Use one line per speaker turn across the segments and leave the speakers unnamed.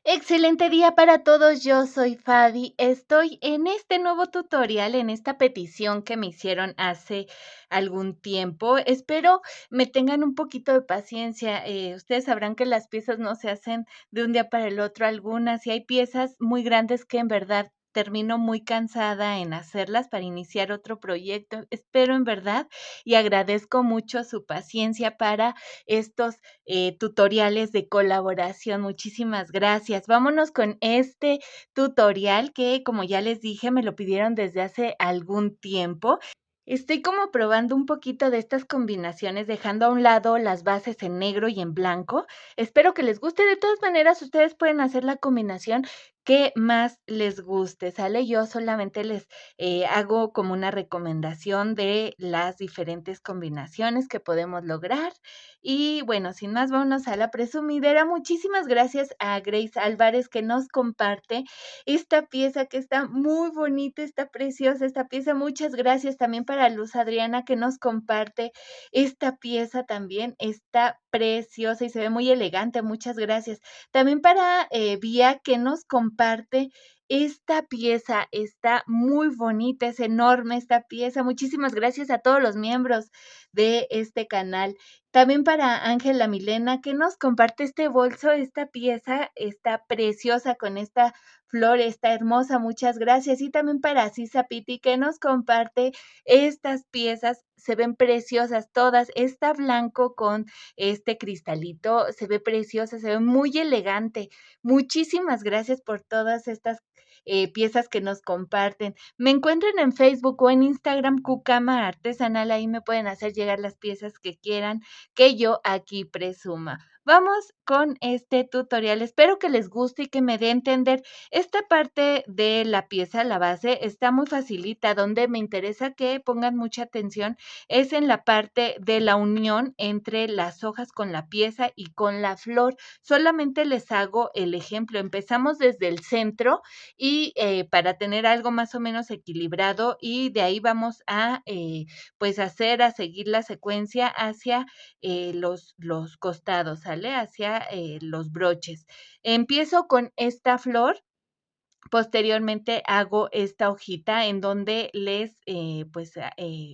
Excelente día para todos, yo soy Fabi. Estoy en este nuevo tutorial, en esta petición que me hicieron hace algún tiempo. Espero me tengan un poquito de paciencia. Ustedes sabrán que las piezas no se hacen de un día para el otro, algunas, y hay piezas muy grandes que en verdad termino muy cansada en hacerlas para iniciar otro proyecto. Espero en verdad y agradezco mucho su paciencia para estos tutoriales de colaboración. Muchísimas gracias. Vámonos con este tutorial que, como ya les dije, me lo pidieron desde hace algún tiempo. Estoy como probando un poquito de estas combinaciones, dejando a un lado las bases en negro y en blanco. Espero que les guste. De todas maneras, ustedes pueden hacer la combinación que más les guste, ¿sale? Yo solamente les hago como una recomendación de las diferentes combinaciones que podemos lograr. Y bueno, sin más, vámonos a la presumidera. Muchísimas gracias a Grace Álvarez que nos comparte esta pieza que está muy bonita, está preciosa esta pieza. Muchas gracias también para Luz Adriana que nos comparte esta pieza también. Está preciosa y se ve muy elegante. Muchas gracias. También para Vía que nos comparte esta pieza. Está muy bonita, es enorme esta pieza. Muchísimas gracias a todos los miembros de este canal. También para Ángela Milena, que nos comparte este bolso, esta pieza está preciosa con esta flor, está hermosa, muchas gracias. Y también para Sisa Piti, que nos comparte estas piezas, se ven preciosas todas. Está blanco con este cristalito, se ve preciosa, se ve muy elegante. Muchísimas gracias por todas estas piezas que nos comparten. Me encuentran en Facebook o en Instagram, Cucama Artesanal, ahí me pueden hacer llegar las piezas que quieran que yo aquí presuma. Vamos con este tutorial. Espero que les guste y que me dé a entender. Esta parte de la pieza, la base, está muy facilita. Donde me interesa que pongan mucha atención es en la parte de la unión entre las hojas con la pieza y con la flor. Solamente les hago el ejemplo. Empezamos desde el centro y para tener algo más o menos equilibrado y de ahí vamos a pues a seguir la secuencia hacia los costados, ¿sale? Hacia los broches. Empiezo con esta flor. Posteriormente hago esta hojita en donde les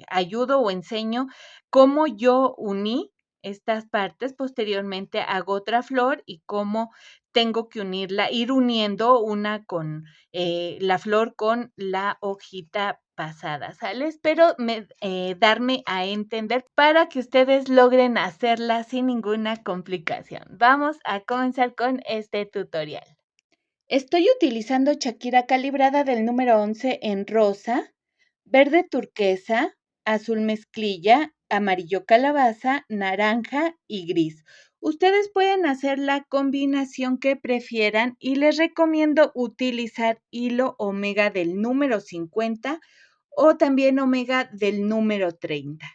ayudo o enseño cómo yo uní estas partes. Posteriormente hago otra flor y cómo tengo que unirla, ir uniendo una con la flor con la hojita pasada, ¿sale? Espero darme a entender para que ustedes logren hacerla sin ninguna complicación. Vamos a comenzar con este tutorial. Estoy utilizando Shakira calibrada del número 11 en rosa, verde turquesa, azul mezclilla, amarillo calabaza, naranja y gris. Ustedes pueden hacer la combinación que prefieran y les recomiendo utilizar hilo omega del número 50 o también omega del número 30.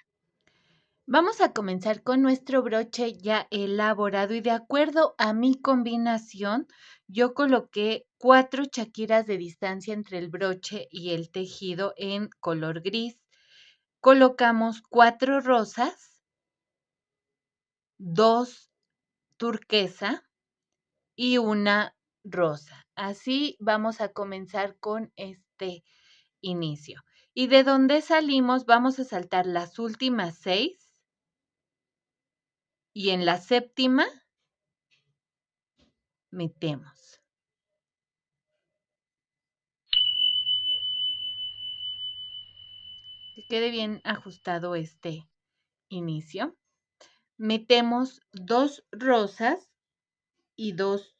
Vamos a comenzar con nuestro broche ya elaborado y de acuerdo a mi combinación, yo coloqué 4 chaquiras de distancia entre el broche y el tejido en color gris. Colocamos 4 rosas, 2 turquesa y una rosa. Así vamos a comenzar con este inicio. Y de donde salimos vamos a saltar las últimas 6 y en la séptima metemos. Que quede bien ajustado este inicio. Metemos 2 rosas y 2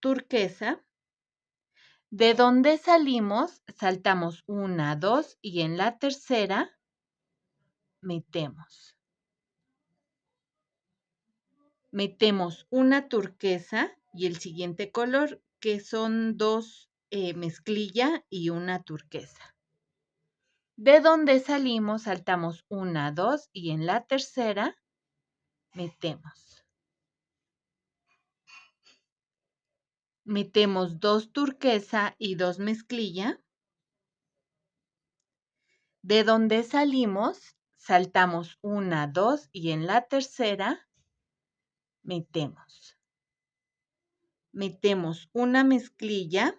turquesa. De donde salimos, saltamos 1, 2 y en la tercera metemos. Metemos una turquesa y el siguiente color, que son 2 mezclilla y una turquesa. De donde salimos, saltamos 1, 2 y en la tercera metemos. Metemos 2 turquesa y 2 mezclilla. De donde salimos, saltamos 1, 2 y en la tercera metemos. metemos una mezclilla,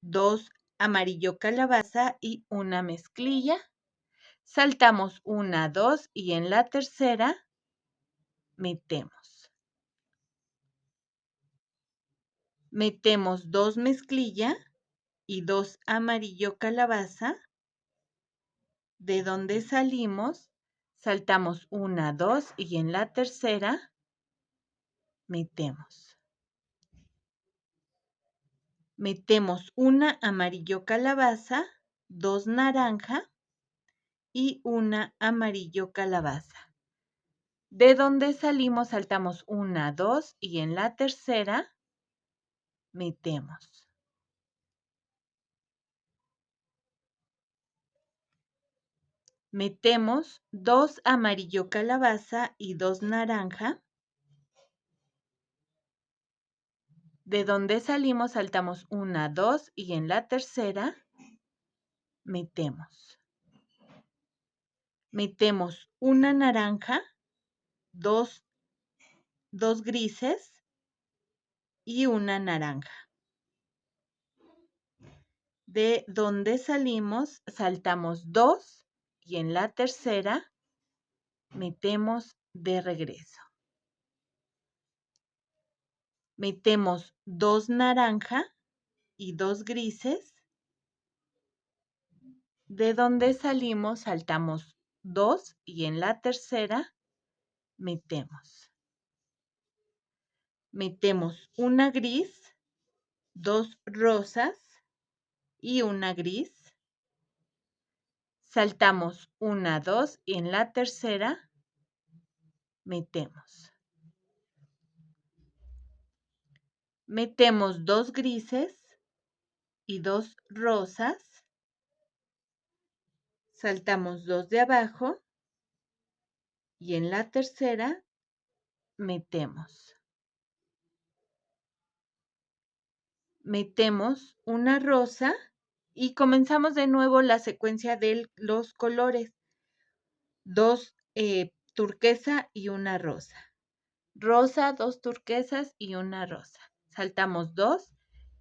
2 amarillo calabaza y una mezclilla, saltamos una, 2 y en la tercera metemos. Metemos 2 mezclilla y 2 amarillo calabaza. De donde salimos, saltamos una, 2 y en la tercera metemos. Metemos una amarillo calabaza, 2 naranja y una amarillo calabaza. De donde salimos, saltamos una, 2 y en la tercera metemos. Metemos 2 amarillo calabaza y 2 naranja. De donde salimos, saltamos una, 2 y en la tercera metemos. Metemos una naranja, 2 grises y una naranja. De donde salimos, saltamos 2 y en la tercera metemos de regreso. Metemos 2 naranja y 2 grises. De donde salimos, saltamos 2 y en la tercera metemos. Metemos una gris, 2 rosas y una gris. Saltamos una, 2 y en la tercera metemos. Metemos 2 grises y 2 rosas. Saltamos 2 de abajo y en la tercera metemos. Metemos una rosa y comenzamos de nuevo la secuencia de los colores. 2 turquesa y una rosa. Rosa, 2 turquesas y una rosa. Saltamos 2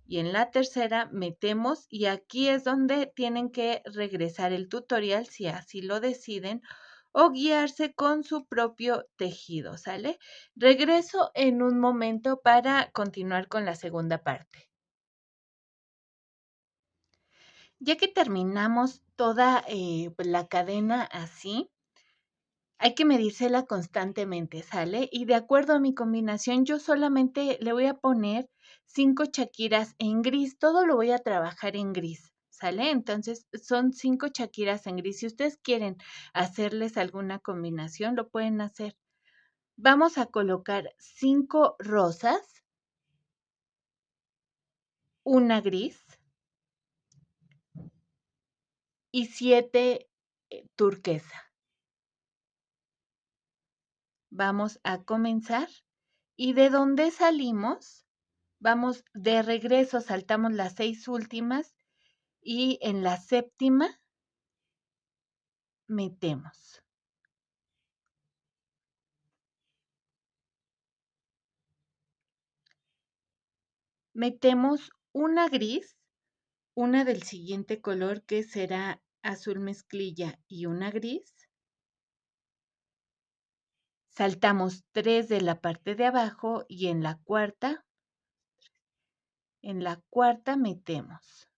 y en la tercera metemos y aquí es donde tienen que regresar el tutorial si así lo deciden o guiarse con su propio tejido, ¿sale? Regreso en un momento para continuar con la segunda parte. Ya que terminamos toda pues, la cadena así, hay que medírsela constantemente, ¿sale? Y de acuerdo a mi combinación, yo solamente le voy a poner 5 chaquiras en gris, todo lo voy a trabajar en gris, ¿sale? Entonces, son 5 chaquiras en gris. Si ustedes quieren hacerles alguna combinación, lo pueden hacer. Vamos a colocar 5 rosas, una gris y 7 turquesa. Vamos a comenzar. ¿Y de dónde salimos? Vamos de regreso, saltamos las 6 últimas y en la séptima metemos. Metemos una gris, una del siguiente color que será azul mezclilla y una gris. Saltamos 3 de la parte de abajo y en la cuarta metemos.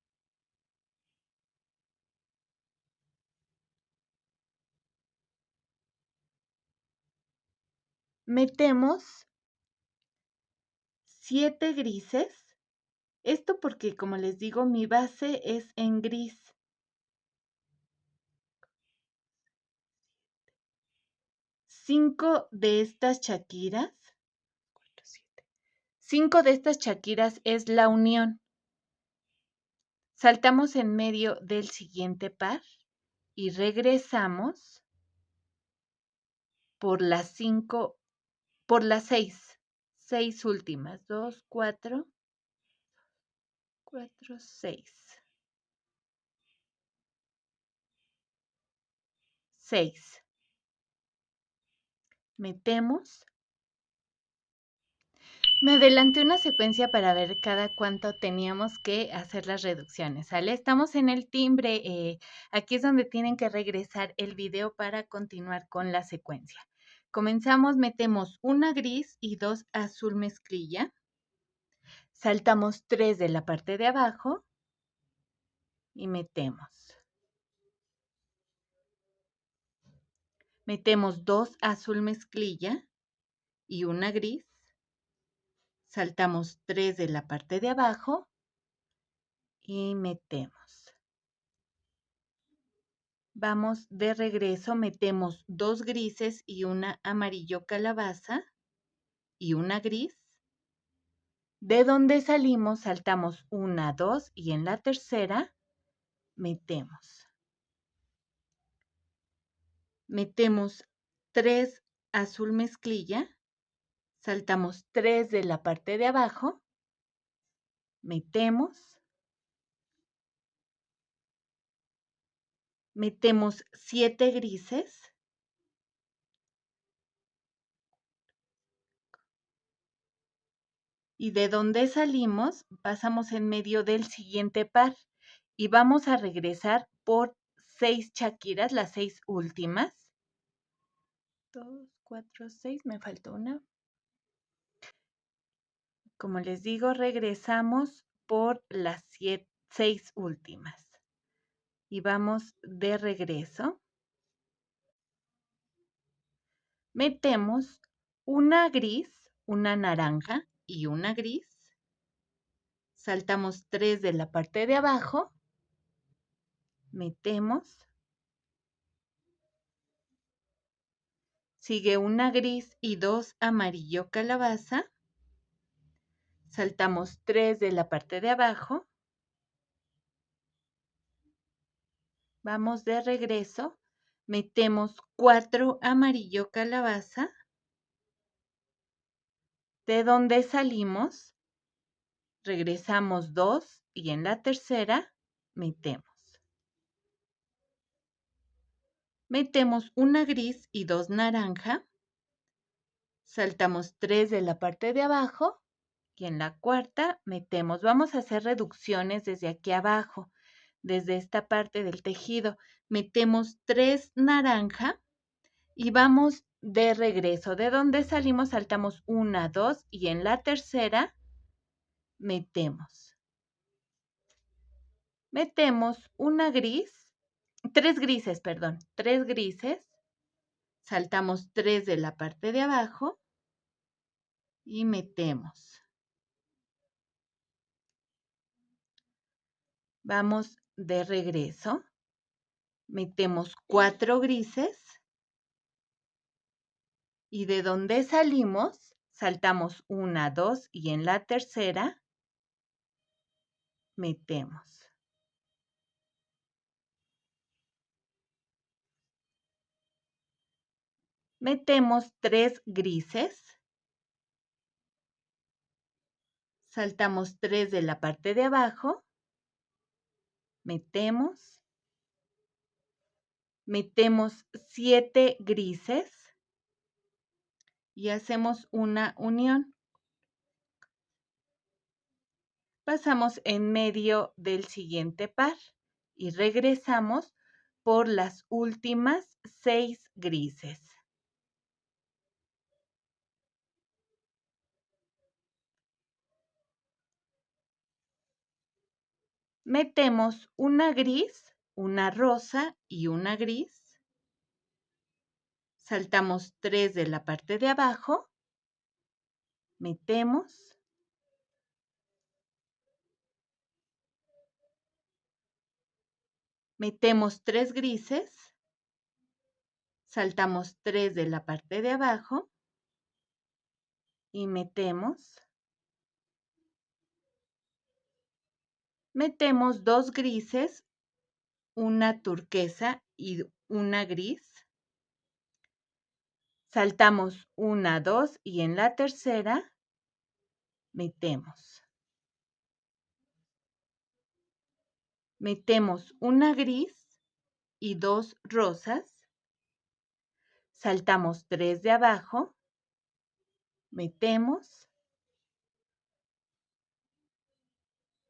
Metemos 7 grises. Esto porque, como les digo, mi base es en gris. 5 de estas chaquiras. 5 de estas chaquiras es la unión. Saltamos en medio del siguiente par y regresamos por las 5, por las 6, 6 últimas, 2, 4, 4, 6. 6. Metemos. Me adelanté una secuencia para ver cada cuánto teníamos que hacer las reducciones, ¿sale? Estamos en el timbre, aquí es donde tienen que regresar el video para continuar con la secuencia. Comenzamos, metemos una gris y 2 azul mezclilla, saltamos 3 de la parte de abajo y metemos. Metemos 2 azul mezclilla y una gris, saltamos 3 de la parte de abajo y metemos. Vamos de regreso, metemos 2 grises y una amarillo calabaza y una gris. De donde salimos, saltamos 1, 2 y en la tercera metemos. Metemos 3 azul mezclilla, saltamos 3 de la parte de abajo, metemos. Metemos 7 grises. Y de donde salimos, pasamos en medio del siguiente par y vamos a regresar por 6 chaquiras, las 6 últimas. 2, 4, 6, me faltó una. Como les digo, regresamos por las 6 últimas. Y vamos de regreso. Metemos una gris, una naranja y una gris. Saltamos 3 de la parte de abajo. Metemos. Sigue una gris y 2 amarillo calabaza. Saltamos 3 de la parte de abajo. Vamos de regreso. Metemos 4 amarillo calabaza. De donde salimos, regresamos 2 y en la tercera metemos. Metemos una gris y 2 naranja. Saltamos 3 de la parte de abajo y en la cuarta metemos. Vamos a hacer reducciones desde aquí abajo, desde esta parte del tejido. Metemos 3 naranja y vamos de regreso. De donde salimos saltamos 1, 2 y en la tercera metemos. Metemos una gris, 3 grises, perdón, 3 grises. Saltamos 3 de la parte de abajo y metemos. Vamos de regreso. Metemos 4 grises. Y de donde salimos, saltamos 1, 2 y en la tercera metemos. Metemos 3 grises. Saltamos 3 de la parte de abajo. Metemos. Metemos 7 grises. Y hacemos una unión. Pasamos en medio del siguiente par. Y regresamos por las últimas 6 grises. Metemos una gris, una rosa y una gris. Saltamos 3 de la parte de abajo. Metemos. Metemos 3 grises. Saltamos 3 de la parte de abajo. Y metemos. Metemos 2 grises, una turquesa y una gris. Saltamos 1, 2 y en la tercera metemos. Metemos una gris y 2 rosas. Saltamos 3 de abajo. Metemos.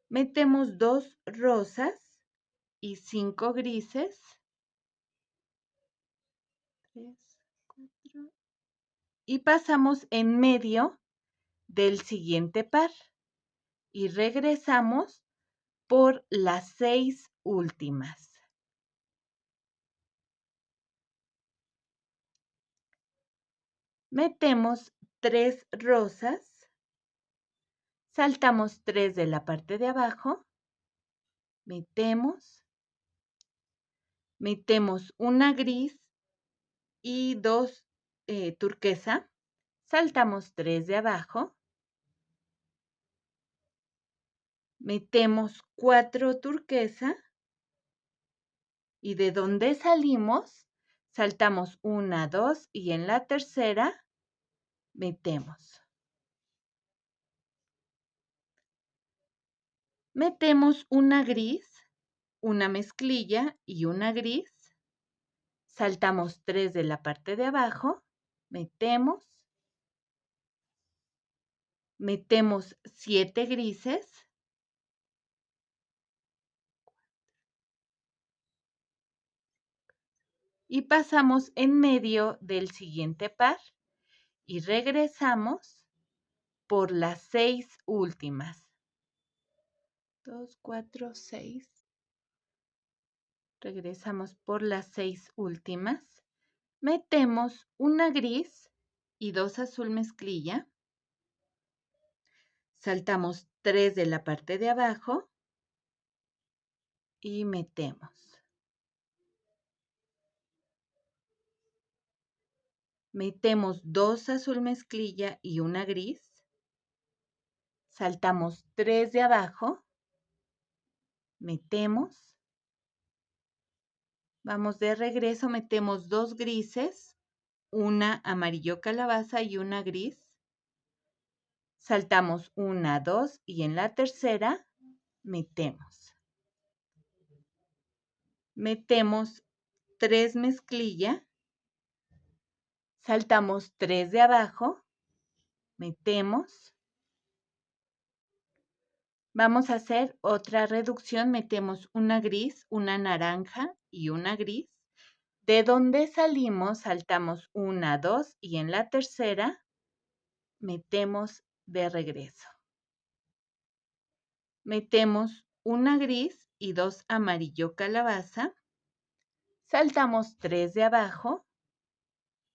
Metemos 2 rosas y 5 grises. 3, 4. Y pasamos en medio del siguiente par y regresamos por las 6 últimas. Metemos 3 rosas, saltamos 3 de la parte de abajo, metemos una gris y 2 turquesa, saltamos 3 de abajo, metemos 4 turquesa y de donde salimos, saltamos 1, 2 y en la tercera metemos. Metemos una gris, una mezclilla y una gris. Saltamos 3 de la parte de abajo, metemos 7 grises. Y pasamos en medio del siguiente par y regresamos por las 6 últimas. 2, 4, 6. Regresamos por las 6 últimas. Metemos una gris y 2 azul mezclilla. Saltamos 3 de la parte de abajo y metemos. Metemos 2 azul mezclilla y una gris. Saltamos 3 de abajo. Metemos. Vamos de regreso, metemos 2 grises, una amarillo calabaza y una gris. Saltamos 1, 2 y en la tercera metemos. Metemos 3 mezclilla, saltamos 3 de abajo, metemos. Vamos a hacer otra reducción, metemos una gris, una naranja y una gris. De donde salimos, saltamos 1, 2 y en la tercera metemos de regreso. Metemos una gris y 2 amarillo calabaza. Saltamos 3 de abajo,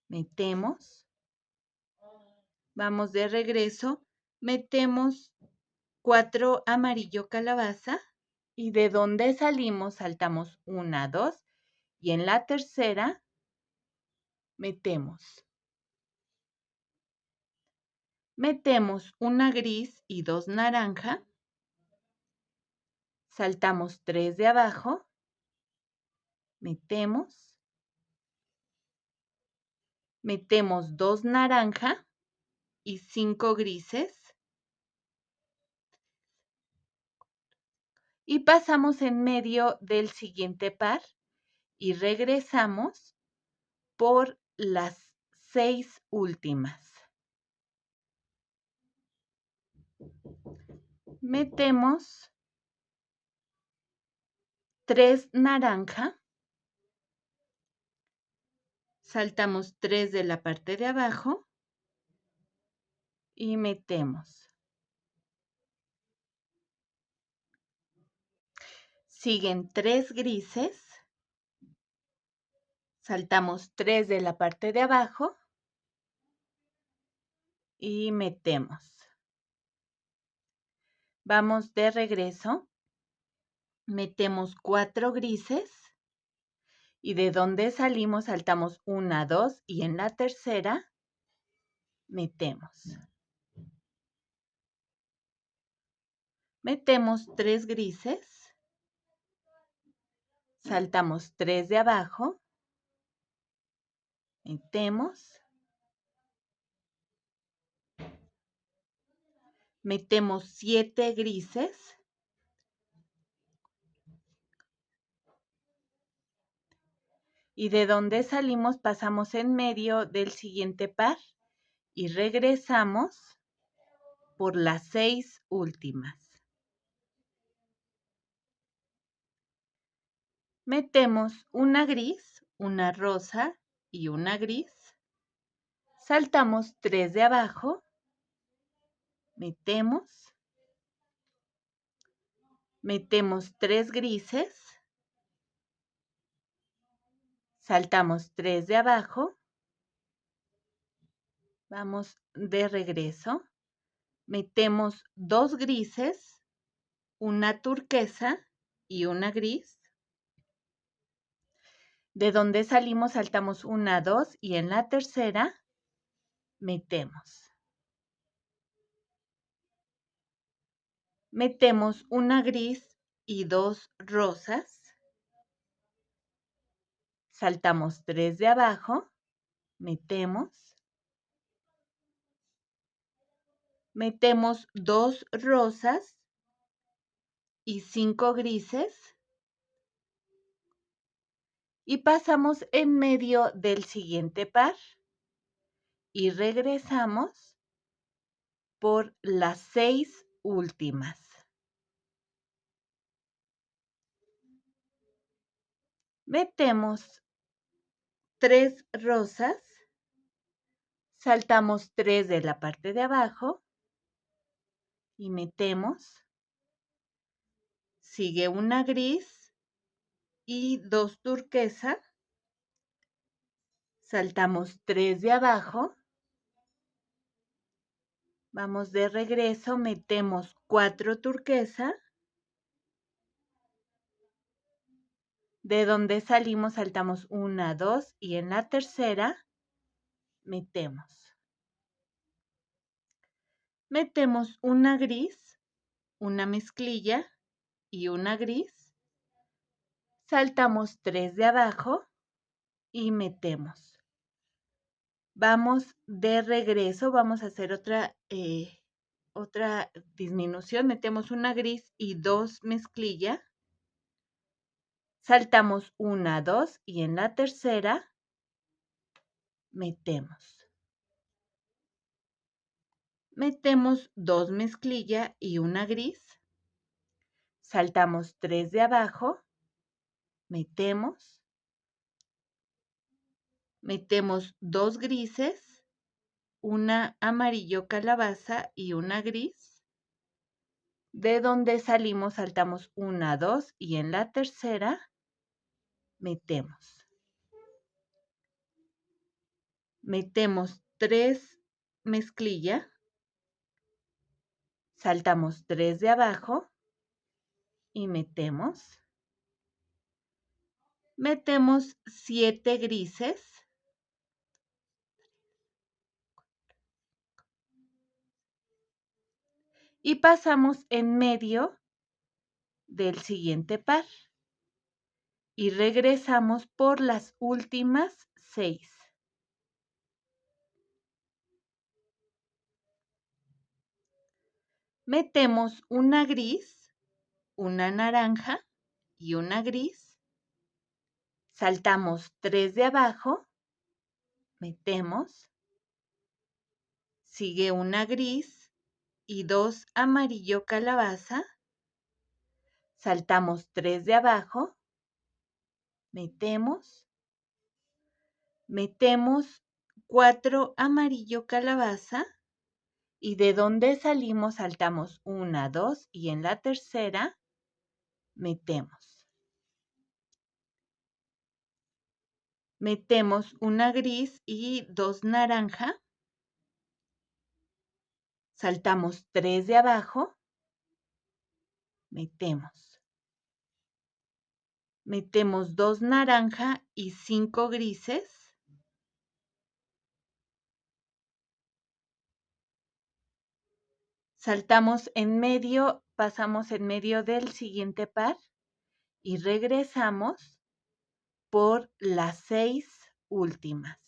metemos. Vamos de regreso, metemos 4 amarillo calabaza y de donde salimos saltamos 1, 2 y en la tercera metemos. Metemos una gris y 2 naranja. Saltamos 3 de abajo, metemos. Metemos 2 naranja y 5 grises. Y pasamos en medio del siguiente par y regresamos por las 6 últimas. Metemos 3 naranja, saltamos 3 de la parte de abajo y metemos. Siguen 3 grises, saltamos 3 de la parte de abajo y metemos. Vamos de regreso, metemos 4 grises y de donde salimos saltamos 1, 2 y en la tercera metemos. Metemos 3 grises, saltamos 3 de abajo, metemos. Metemos 7 grises. Y de donde salimos pasamos en medio del siguiente par y regresamos por las 6 últimas. Metemos una gris, una rosa y una gris. Saltamos 3 de abajo. Metemos. Metemos 3 grises. Saltamos 3 de abajo. Vamos de regreso. Metemos 2 grises, una turquesa y una gris. De donde salimos saltamos 1, 2 y en la tercera metemos. Metemos una gris y 2 rosas. Saltamos 3 de abajo, metemos. Metemos 2 rosas y 5 grises. Y pasamos en medio del siguiente par. Y regresamos por las 6 últimas. Metemos 3 rosas, saltamos 3 de la parte de abajo y metemos. Sigue una gris y 2 turquesa. Saltamos 3 de abajo. Vamos de regreso, metemos 4 turquesa. De donde salimos saltamos 1, 2 y en la tercera metemos. Metemos una gris, una mezclilla y una gris. Saltamos 3 de abajo y metemos. Vamos de regreso, vamos a hacer otra disminución. Metemos una gris y 2 mezclilla. Saltamos 1, 2 y en la tercera metemos. Metemos 2 mezclilla y una gris. Saltamos 3 de abajo. Metemos. Metemos 2 grises, una amarillo calabaza y una gris. De donde salimos saltamos 1, 2 y en la tercera metemos. Metemos 3 mezclilla. Saltamos 3 de abajo y metemos. Metemos 7 grises. Y pasamos en medio del siguiente par. Y regresamos por las últimas 6. Metemos una gris, una naranja y una gris. Saltamos 3 de abajo. Metemos. Sigue una gris y 2 amarillo calabaza. Saltamos 3 de abajo. Metemos. Metemos 4 amarillo calabaza. Y de donde salimos saltamos 1, 2 y en la tercera metemos. Metemos una gris y 2 naranja. Saltamos 3 de abajo. Metemos. Metemos 2 naranja y 5 grises. Saltamos en medio, pasamos en medio del siguiente par y regresamos por las 6 últimas.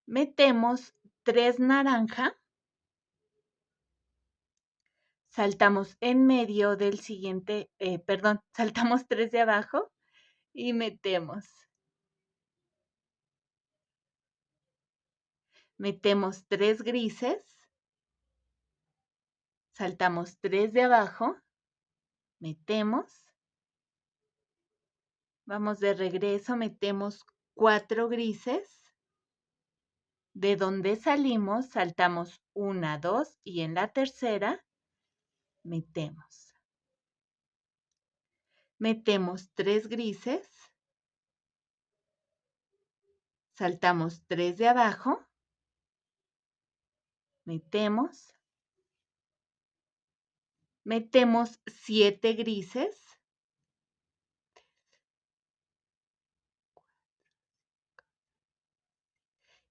Metemos 3 naranja. Saltamos en medio del siguiente, saltamos 3 de abajo y metemos. Metemos 3 grises. saltamos 3 de abajo, metemos, vamos de regreso, metemos 4 grises, de donde salimos saltamos 1, 2 y en la tercera metemos. Metemos 3 grises, saltamos 3 de abajo, metemos, metemos 7 grises,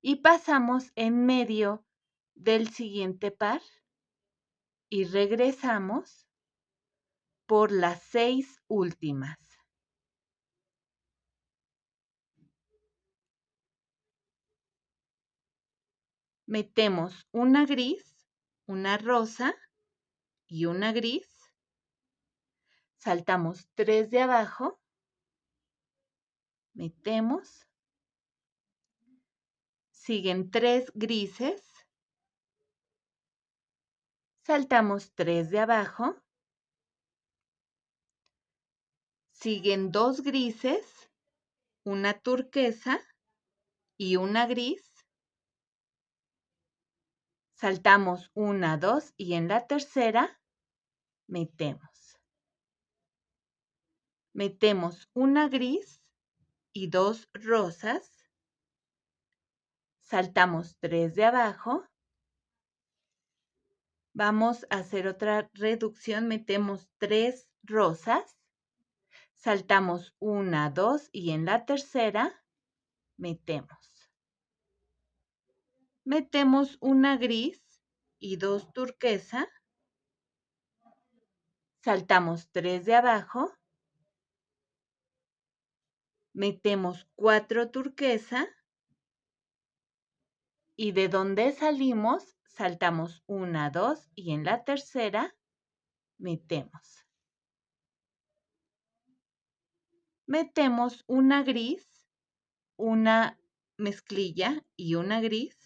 y pasamos en medio del siguiente par y regresamos por las 6 últimas. Metemos una gris, una rosa y una gris. Saltamos 3 de abajo, metemos, siguen 3 grises, saltamos 3 de abajo, siguen 2 grises, una turquesa y una gris. Saltamos 1, 2 y en la tercera metemos. Metemos una gris y 2 rosas. Saltamos 3 de abajo. Vamos a hacer otra reducción. Metemos 3 rosas. Saltamos 1, 2 y en la tercera metemos. Metemos una gris y 2 turquesa. Saltamos 3 de abajo. Metemos 4 turquesa. Y de donde salimos, saltamos 1, 2 y en la tercera metemos. Metemos una gris, una mezclilla y una gris.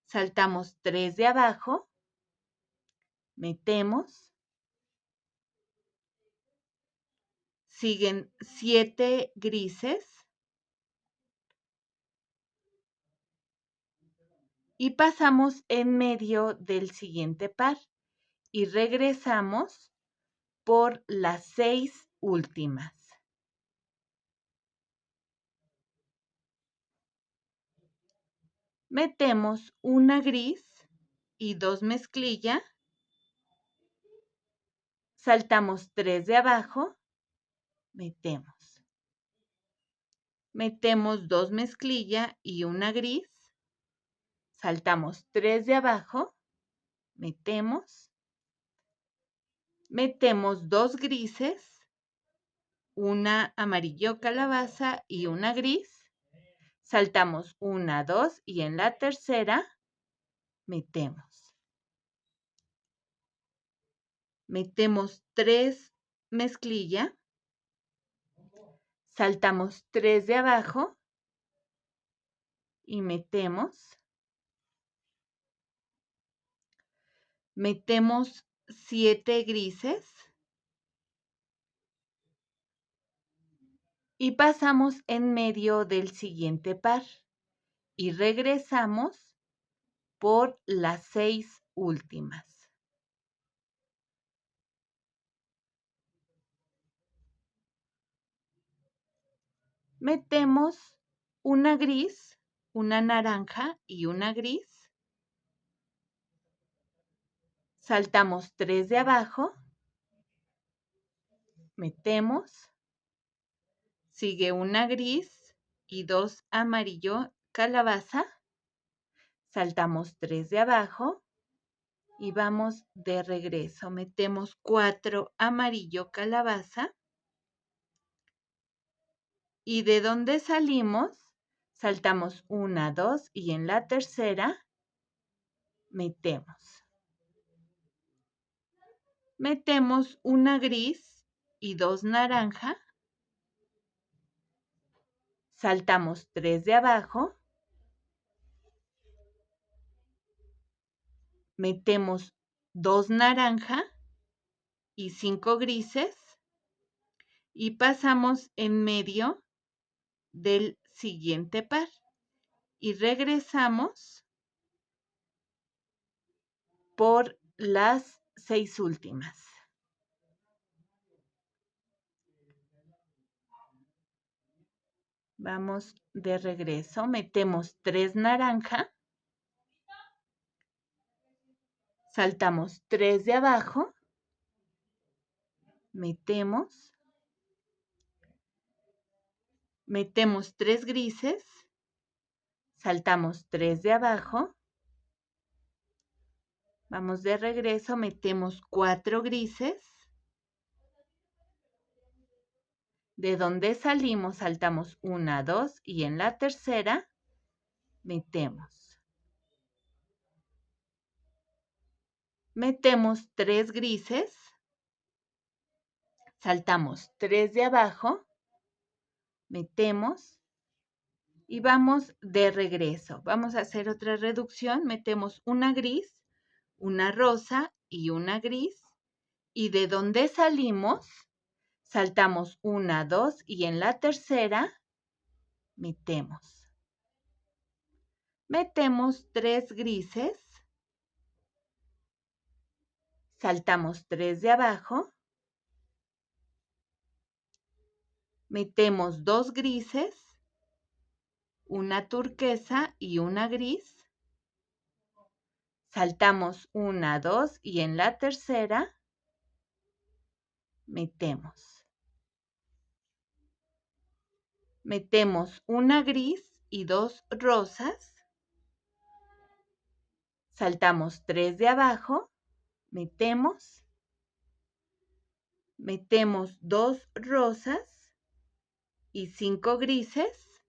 Saltamos 3 de abajo, metemos. Siguen 7 grises. Y pasamos en medio del siguiente par y regresamos por las 6 últimas. Metemos una gris y 2 mezclilla. Saltamos 3 de abajo, metemos. Metemos 2 mezclilla y una gris. Saltamos 3 de abajo, metemos. Metemos 2 grises, una amarillo calabaza y una gris. Saltamos 1, 2 y en la tercera metemos. Metemos 3 mezclilla. Saltamos 3 de abajo y metemos. Metemos 7 grises. Y pasamos en medio del siguiente par y regresamos por las 6 últimas. Metemos una gris, una naranja y una gris. Saltamos 3 de abajo, metemos. Sigue una gris y 2 amarillo calabaza. Saltamos 3 de abajo y vamos de regreso. Metemos 4 amarillo calabaza. Y de donde salimos, saltamos 1, 2 y en la tercera metemos. Metemos una gris y 2 naranja. Saltamos 3 de abajo. Metemos 2 naranja y 5 grises y pasamos en medio del siguiente par y regresamos por las 6 últimas. Vamos de regreso, metemos 3 naranja, saltamos 3 de abajo, metemos 3 grises, saltamos 3 de abajo, vamos de regreso, metemos 4 grises, de donde salimos saltamos 1, 2 y en la tercera metemos 3 grises, saltamos 3 de abajo, metemos y vamos de regreso. Vamos a hacer otra reducción, metemos una gris, una rosa y una gris y de donde salimos saltamos 1, 2 y en la tercera metemos 3 grises, saltamos 3 de abajo, metemos 2 grises, una turquesa y una gris, saltamos 1, 2 y en la tercera metemos una gris y 2 rosas, saltamos 3 de abajo, metemos 2 rosas y 5 grises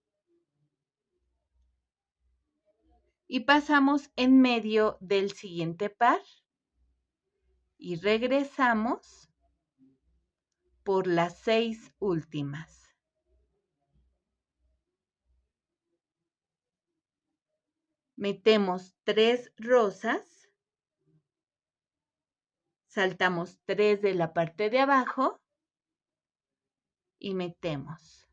y pasamos en medio del siguiente par y regresamos por las 6 últimas. Metemos 3 rosas, saltamos 3 de la parte de abajo y metemos.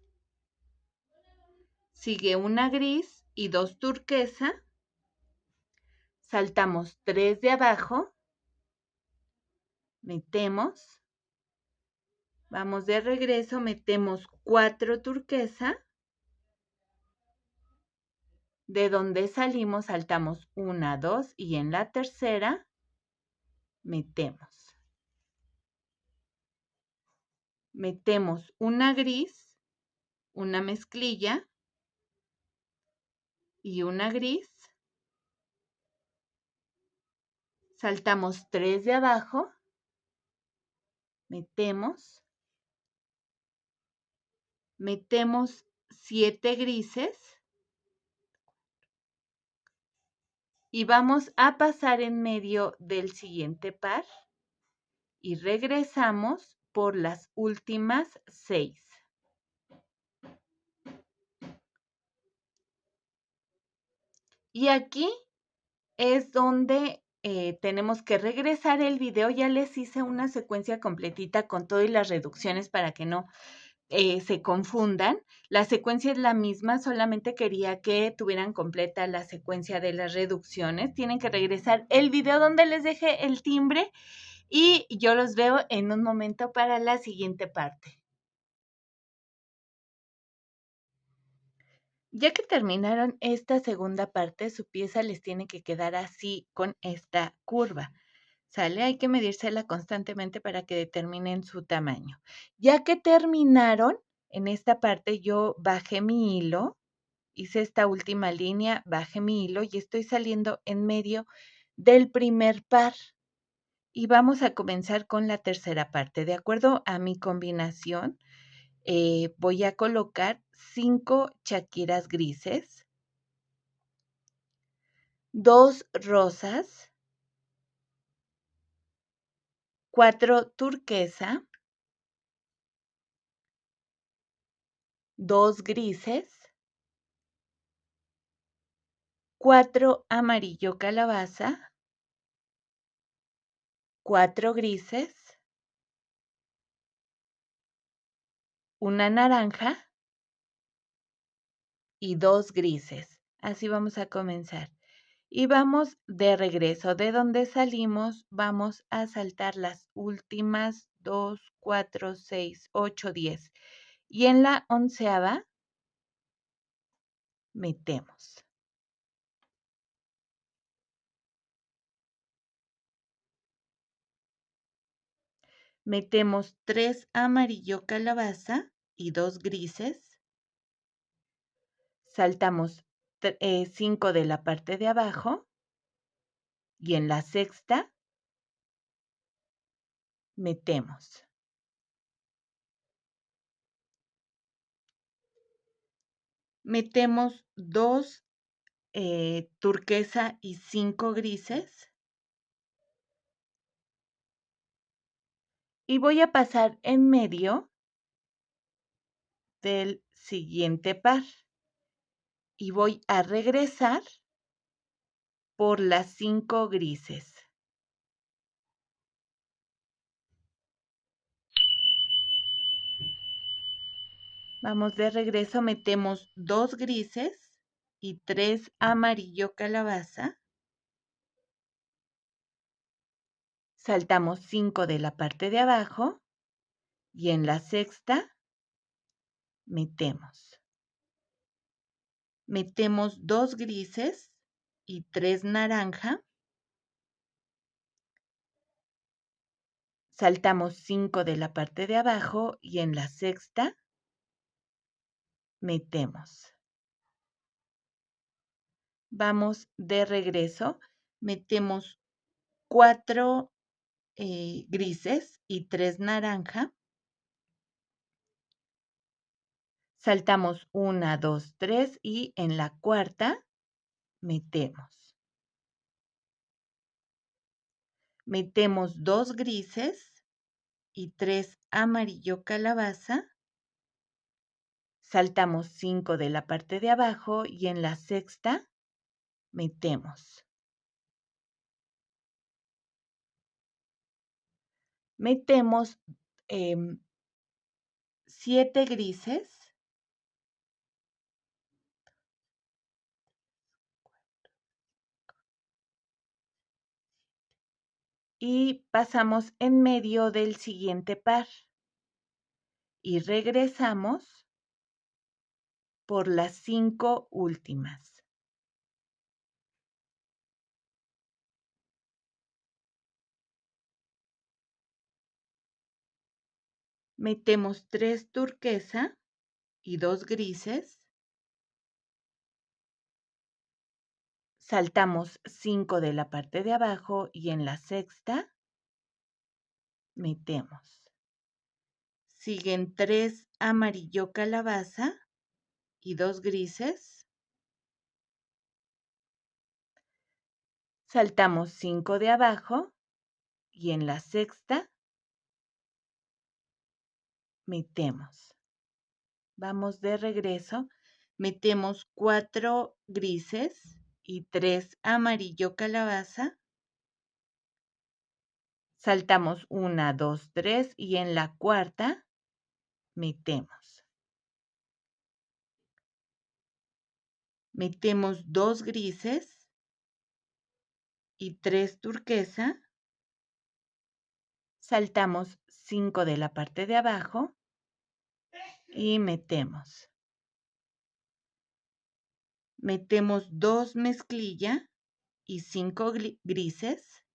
Sigue una gris y 2 turquesa, saltamos 3 de abajo, metemos, vamos de regreso, metemos 4 turquesa, de donde salimos saltamos 1, 2 y en la tercera metemos una gris, una mezclilla y una gris, saltamos 3 de abajo, metemos 7 grises y vamos a pasar en medio del siguiente par y regresamos por las últimas 6. Y aquí es donde tenemos que regresar el video. Ya les hice una secuencia completita con todo y las reducciones para que no se confundan. La secuencia es la misma, solamente quería que tuvieran completa la secuencia de las reducciones. Tienen que regresar el video donde les dejé el timbre y yo los veo en un momento para la siguiente parte. Ya que terminaron esta segunda parte, su pieza les tiene que quedar así con esta curva. ¿Sale? Hay que medírsela constantemente para que determinen su tamaño. Ya que terminaron, en esta parte yo bajé mi hilo, hice esta última línea, bajé mi hilo y estoy saliendo en medio del primer par. Y vamos a comenzar con la tercera parte. De acuerdo a mi combinación, voy a colocar 5 chaquiras grises, 2 rosas, 4 turquesa, 2 grises, 4 amarillo calabaza 4 grises, una naranja y 2 grises. Así vamos a comenzar. Y vamos de regreso. De donde salimos, vamos a saltar las últimas 2, 4, 6, 8, 10. Y en la 11ª metemos. Metemos 3 amarillo calabaza y 2 grises. Saltamos 5 de la parte de abajo y en la sexta metemos. Metemos 2 turquesa y 5 grises. Y voy a pasar en medio del siguiente par. Y voy a regresar por las 5 grises. Vamos de regreso, metemos 2 grises y 3 amarillo calabaza. Saltamos 5 de la parte de abajo y en la sexta metemos. Metemos 2 grises y 3 naranja. Saltamos 5 de la parte de abajo y en la sexta metemos. Vamos de regreso, metemos 4 grises y 3 naranja. Saltamos 1, 2, 3 y en la cuarta metemos. Metemos 2 grises y 3 amarillo calabaza. Saltamos 5 de la parte de abajo y en la sexta metemos. Metemos 7 grises. Y pasamos en medio del siguiente par. Y regresamos por las 5 últimas. Metemos 3 turquesa y 2 grises. Saltamos 5 de la parte de abajo y en la sexta metemos. Siguen 3 amarillo calabaza y 2 grises. Saltamos 5 de abajo y en la sexta metemos. Vamos de regreso. Metemos 4 grises y 3 amarillo calabaza. Saltamos 1, 2, 3 y en la cuarta metemos. Metemos 2 grises y 3 turquesa. Saltamos 5 de la parte de abajo y metemos. Metemos 2 mezclilla y 5 grises.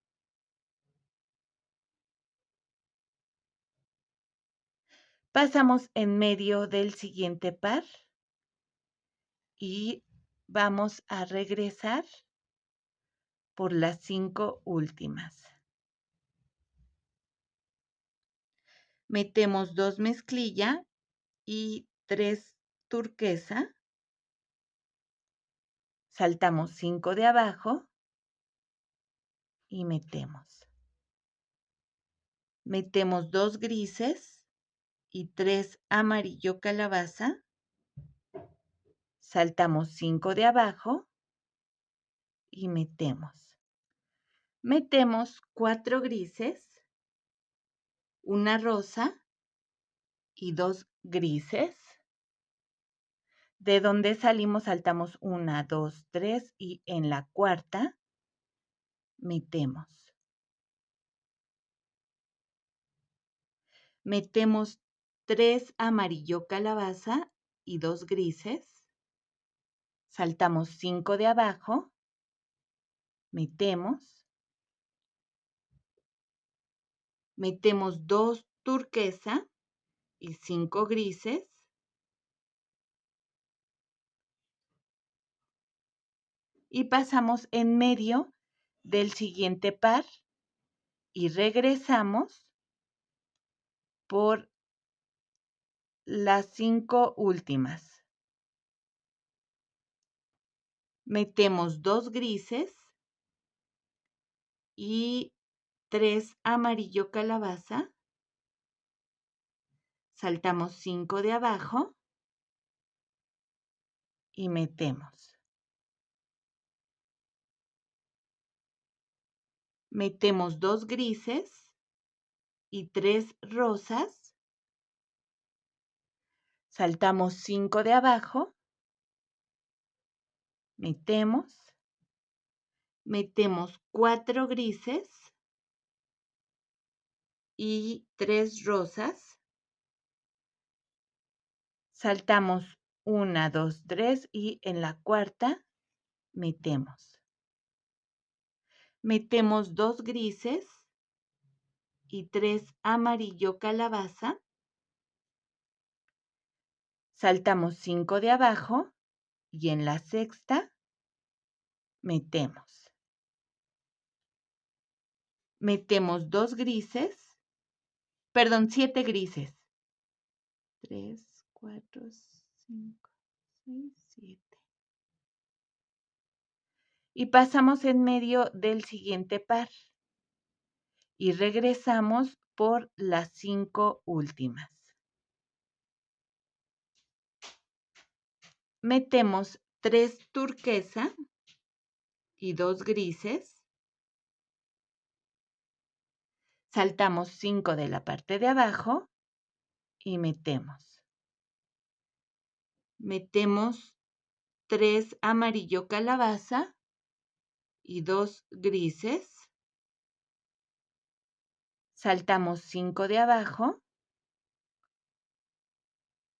Pasamos en medio del siguiente par y vamos a regresar por las 5 últimas. Metemos 2 mezclilla y 3 turquesa. Saltamos 5 de abajo y metemos. Metemos 2 grises y 3 amarillo calabaza. Saltamos 5 de abajo y metemos. Metemos 4 grises, una rosa y 2 grises. De donde salimos saltamos 1, 2, 3 y en la cuarta metemos. Metemos 3 amarillo calabaza y 2 grises. Saltamos 5 de abajo, metemos. Metemos 2 turquesa y 5 grises. Y pasamos en medio del siguiente par y regresamos por las 5 últimas. Metemos 2 grises y 3 amarillo calabaza. Saltamos 5 de abajo y metemos. Metemos 2 grises y 3 rosas. Saltamos 5 de abajo. Metemos. Metemos 4 grises y 3 rosas. Saltamos 1, 2, 3 y en la cuarta metemos. Metemos 2 grises y 3 amarillo calabaza. Saltamos 5 de abajo y en la sexta metemos. Metemos 2 grises, perdón, 7 grises. 3, 4, 5, 6, 7. Y pasamos en medio del siguiente par. Y regresamos por las 5 últimas. Metemos 3 turquesa y 2 grises. Saltamos 5 de la parte de abajo y metemos. Metemos 3 amarillo calabaza y 2 grises. Saltamos 5 de abajo.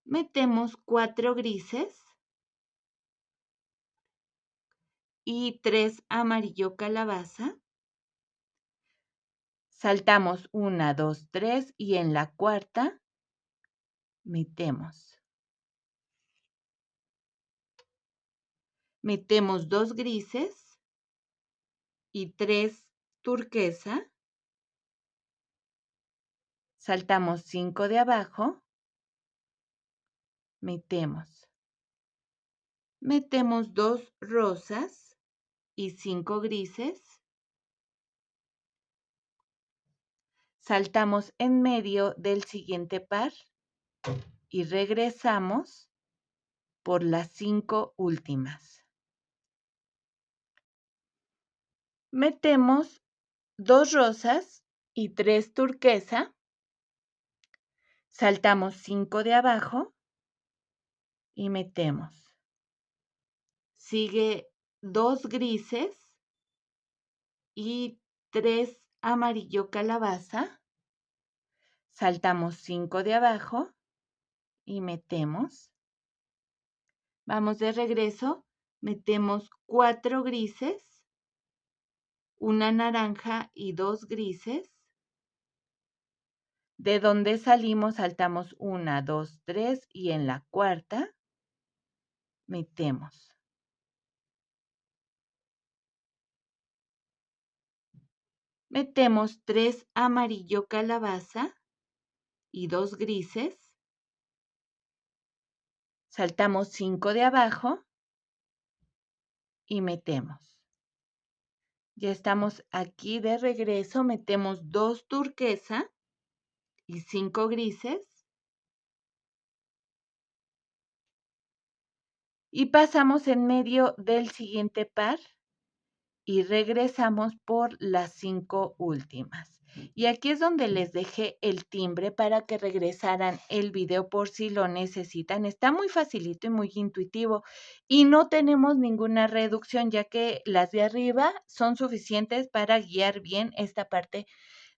Metemos 4 grises y 3 amarillo calabaza. Saltamos 1, 2, 3 y en la cuarta metemos. Metemos 2 grises y 3 turquesa. Saltamos 5 de abajo. Metemos. Metemos 2 rosas y 5 grises. Saltamos en medio del siguiente par y regresamos por las 5 últimas. Metemos 2 rosas y 3 turquesa. Saltamos 5 de abajo y metemos. Sigue 2 grises y 3 amarillo calabaza. Saltamos 5 de abajo y metemos. Vamos de regreso. Metemos 4 grises, una naranja y 2 grises. De donde salimos saltamos 1, 2, 3 y en la cuarta metemos. Metemos 3 amarillo calabaza y 2 grises. Saltamos 5 de abajo y metemos. Ya estamos aquí de regreso. Metemos 2 turquesa y 5 grises. Y pasamos en medio del siguiente par y regresamos por las 5 últimas. Y aquí es donde les dejé el timbre para que regresaran el video por si lo necesitan. Está muy facilito y muy intuitivo y no tenemos ninguna reducción, ya que las de arriba son suficientes para guiar bien esta parte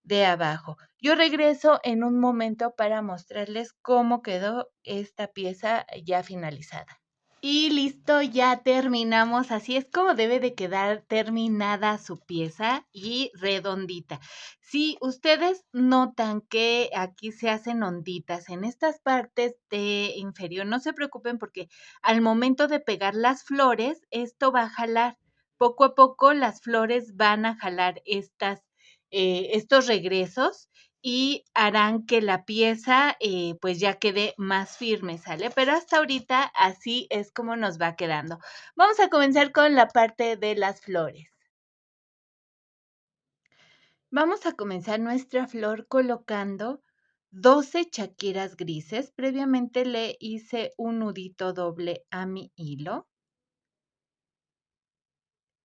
de abajo. Yo regreso en un momento para mostrarles cómo quedó esta pieza ya finalizada. Y listo, ya terminamos. Así es como debe de quedar terminada su pieza y redondita. Si ustedes notan que aquí se hacen onditas en estas partes de inferior, no se preocupen porque al momento de pegar las flores, esto va a jalar. Poco a poco las flores van a jalar estos regresos y harán que la pieza, pues, ya quede más firme, ¿sale? Pero hasta ahorita así es como nos va quedando. Vamos a comenzar con la parte de las flores. Vamos a comenzar nuestra flor colocando 12 chaquiras grises. Previamente le hice un nudito doble a mi hilo.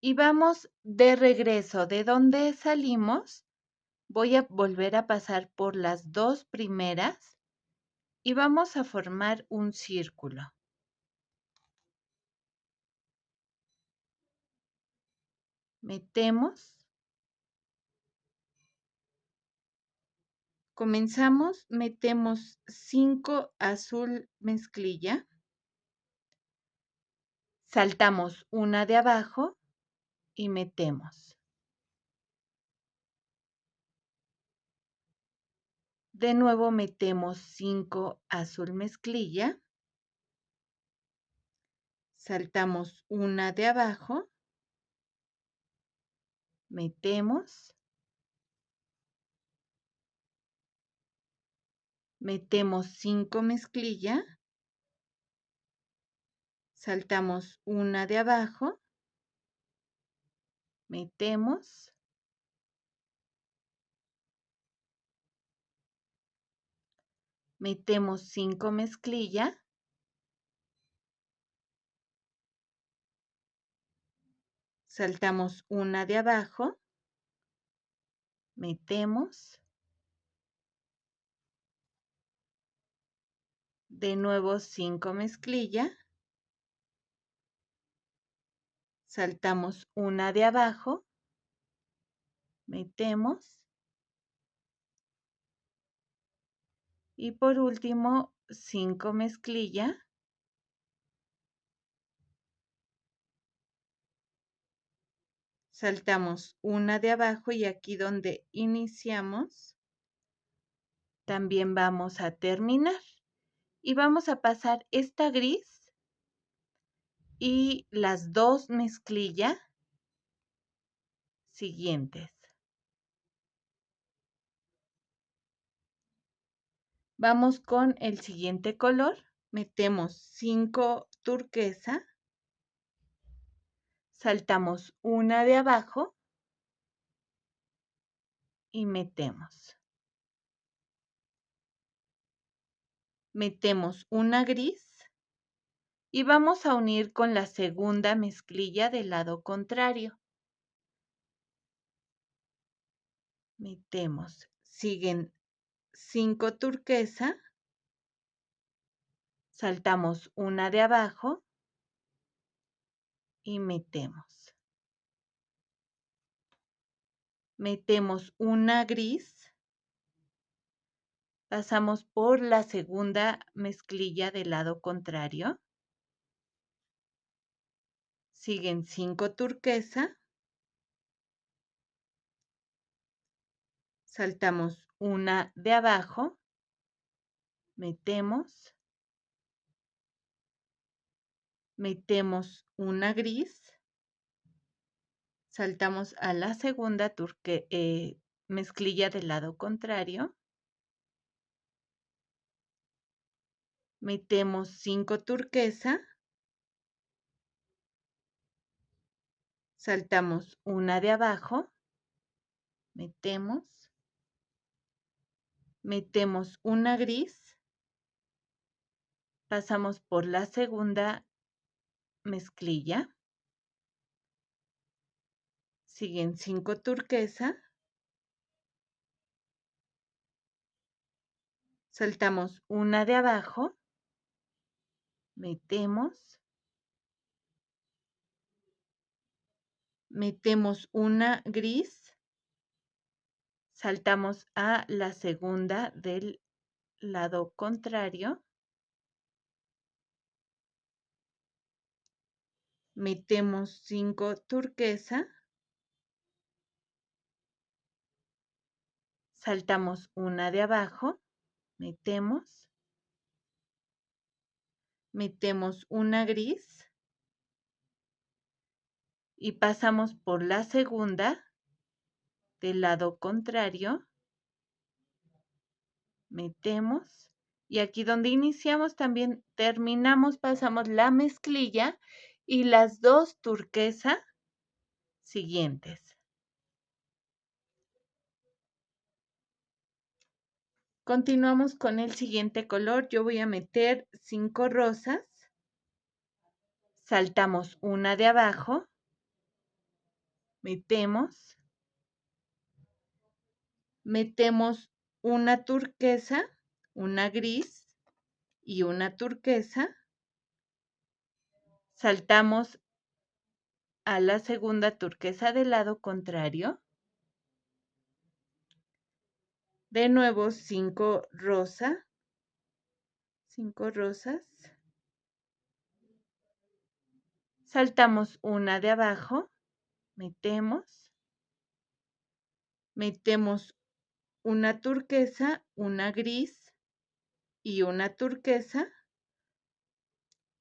Y vamos de regreso de donde salimos. Voy a volver a pasar por las 2 primeras y vamos a formar un círculo. Metemos, comenzamos, metemos 5 azul mezclilla, saltamos una de abajo y metemos. De nuevo metemos 5 azul mezclilla, saltamos una de abajo, metemos, metemos 5 mezclilla, saltamos una de abajo, metemos, metemos 5 mezclilla, saltamos una de abajo, metemos, de nuevo 5 mezclilla, saltamos una de abajo, metemos y por último 5 mezclilla, saltamos una de abajo y aquí donde iniciamos también vamos a terminar y vamos a pasar esta gris y las 2 mezclilla siguientes. Vamos con el siguiente color, metemos 5 turquesa, saltamos una de abajo y metemos. Metemos una gris y vamos a unir con la segunda mezclilla del lado contrario. Metemos, siguen 5 turquesa, saltamos una de abajo y metemos. Metemos una gris, pasamos por la segunda mezclilla del lado contrario, siguen 5 turquesa, saltamos una de abajo, metemos, metemos una gris, saltamos a la segunda mezclilla del lado contrario, metemos 5 turquesa, saltamos una de abajo, metemos, metemos una gris, pasamos por la segunda mezclilla, siguen 5 turquesa, saltamos una de abajo, metemos, metemos una gris, saltamos a la segunda del lado contrario, metemos 5 turquesa, saltamos una de abajo, metemos, metemos una gris y pasamos por la segunda del lado contrario, metemos y aquí donde iniciamos también terminamos, pasamos la mezclilla y las 2 turquesa siguientes. Continuamos con el siguiente color. Yo voy a meter 5 rosas, saltamos una de abajo, metemos, metemos una turquesa, una gris y una turquesa, saltamos a la segunda turquesa del lado contrario, de nuevo 5 rosas, saltamos una de abajo, metemos, metemos una turquesa, una gris y una turquesa,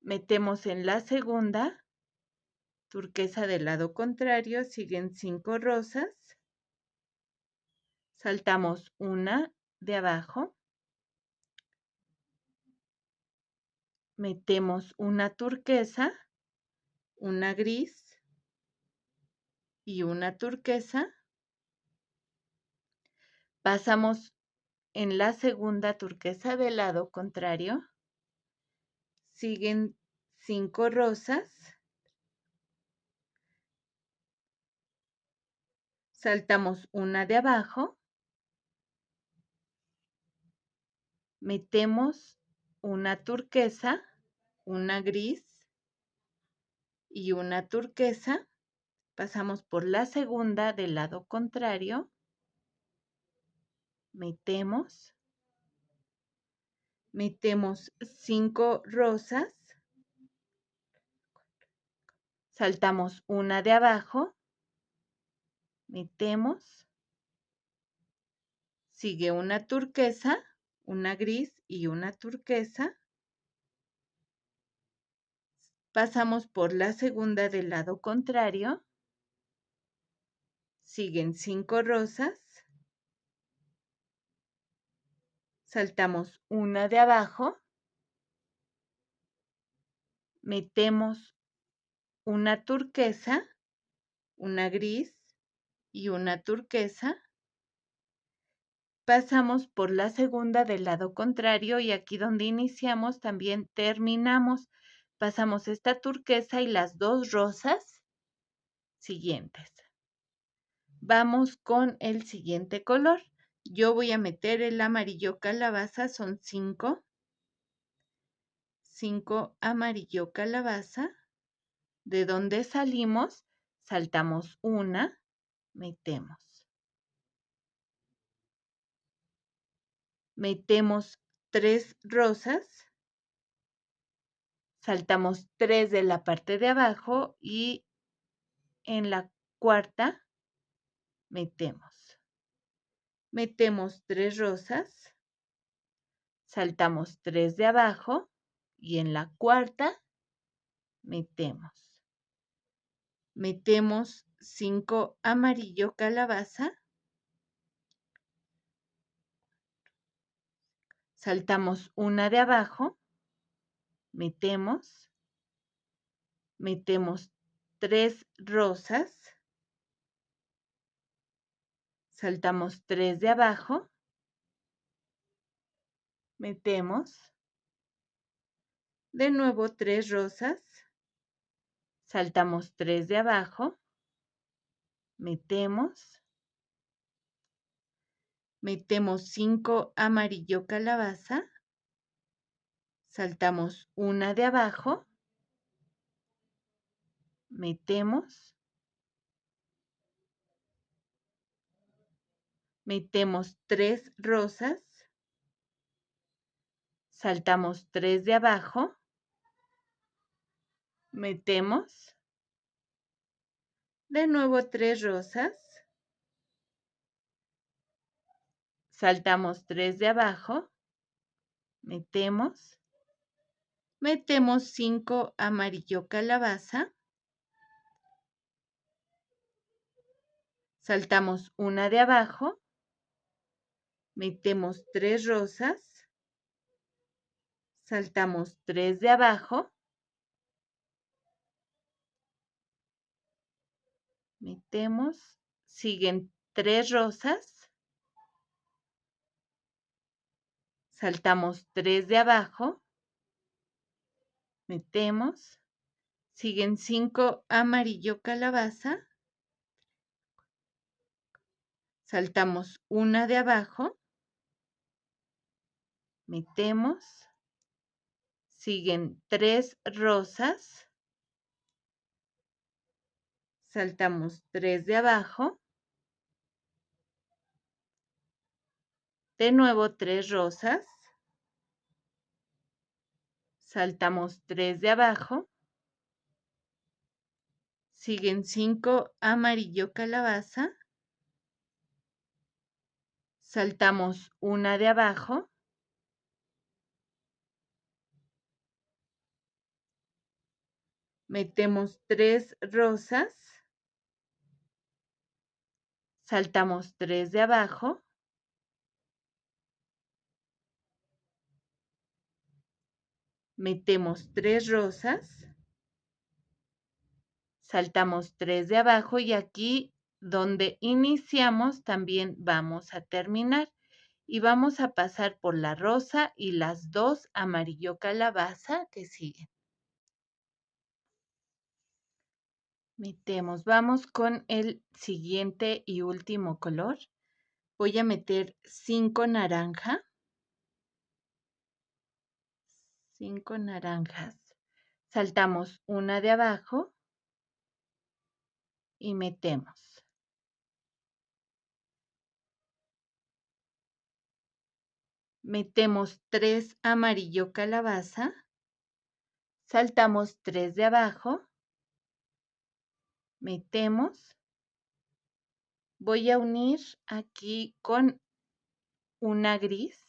metemos en la segunda turquesa del lado contrario, siguen 5 rosas, saltamos una de abajo, metemos una turquesa, una gris y una turquesa, pasamos en la segunda turquesa del lado contrario, siguen 5 rosas, saltamos una de abajo, metemos una turquesa, una gris y una turquesa, pasamos por la segunda del lado contrario, metemos, metemos 5 rosas, saltamos una de abajo, metemos, sigue una turquesa, una gris y una turquesa, pasamos por la segunda del lado contrario, siguen 5 rosas, saltamos una de abajo, metemos una turquesa, una gris y una turquesa, pasamos por la segunda del lado contrario y aquí donde iniciamos también terminamos. Pasamos esta turquesa y las 2 rosas siguientes. Vamos con el siguiente color. Yo voy a meter el amarillo calabaza, son 5. 5 amarillo calabaza. De donde salimos, saltamos una, metemos. Metemos 3 rosas, saltamos 3 de la parte de abajo y en la cuarta metemos. Metemos 3 rosas, saltamos 3 de abajo y en la cuarta metemos. Metemos 5 amarillo calabaza, saltamos una de abajo, metemos, metemos 3 rosas, saltamos 3 de abajo, metemos, de nuevo 3 rosas, saltamos 3 de abajo, metemos 5 amarillo calabaza, saltamos una de abajo, metemos 3 rosas, saltamos 3 de abajo, metemos de nuevo 3 rosas, saltamos 3 de abajo, metemos 5 amarillo calabaza, saltamos una de abajo, metemos 3 rosas, saltamos 3 de abajo, metemos, siguen 3 rosas, saltamos 3 de abajo, metemos, siguen 5 amarillo calabaza, saltamos una de abajo, metemos, siguen 3 rosas, saltamos 3 de abajo, de nuevo 3 rosas, saltamos 3 de abajo, siguen 5 amarillo calabaza, saltamos una de abajo, metemos 3 rosas, saltamos 3 de abajo, metemos 3 rosas, saltamos 3 de abajo y aquí donde iniciamos también vamos a terminar. Y vamos a pasar por la rosa y las 2 amarillo calabaza que siguen. Metemos, vamos con el siguiente y último color. Voy a meter 5 naranja. 5 naranjas. Saltamos una de abajo y metemos. Metemos 3 amarillo calabaza. Saltamos 3 de abajo. Metemos. Voy a unir aquí con una gris.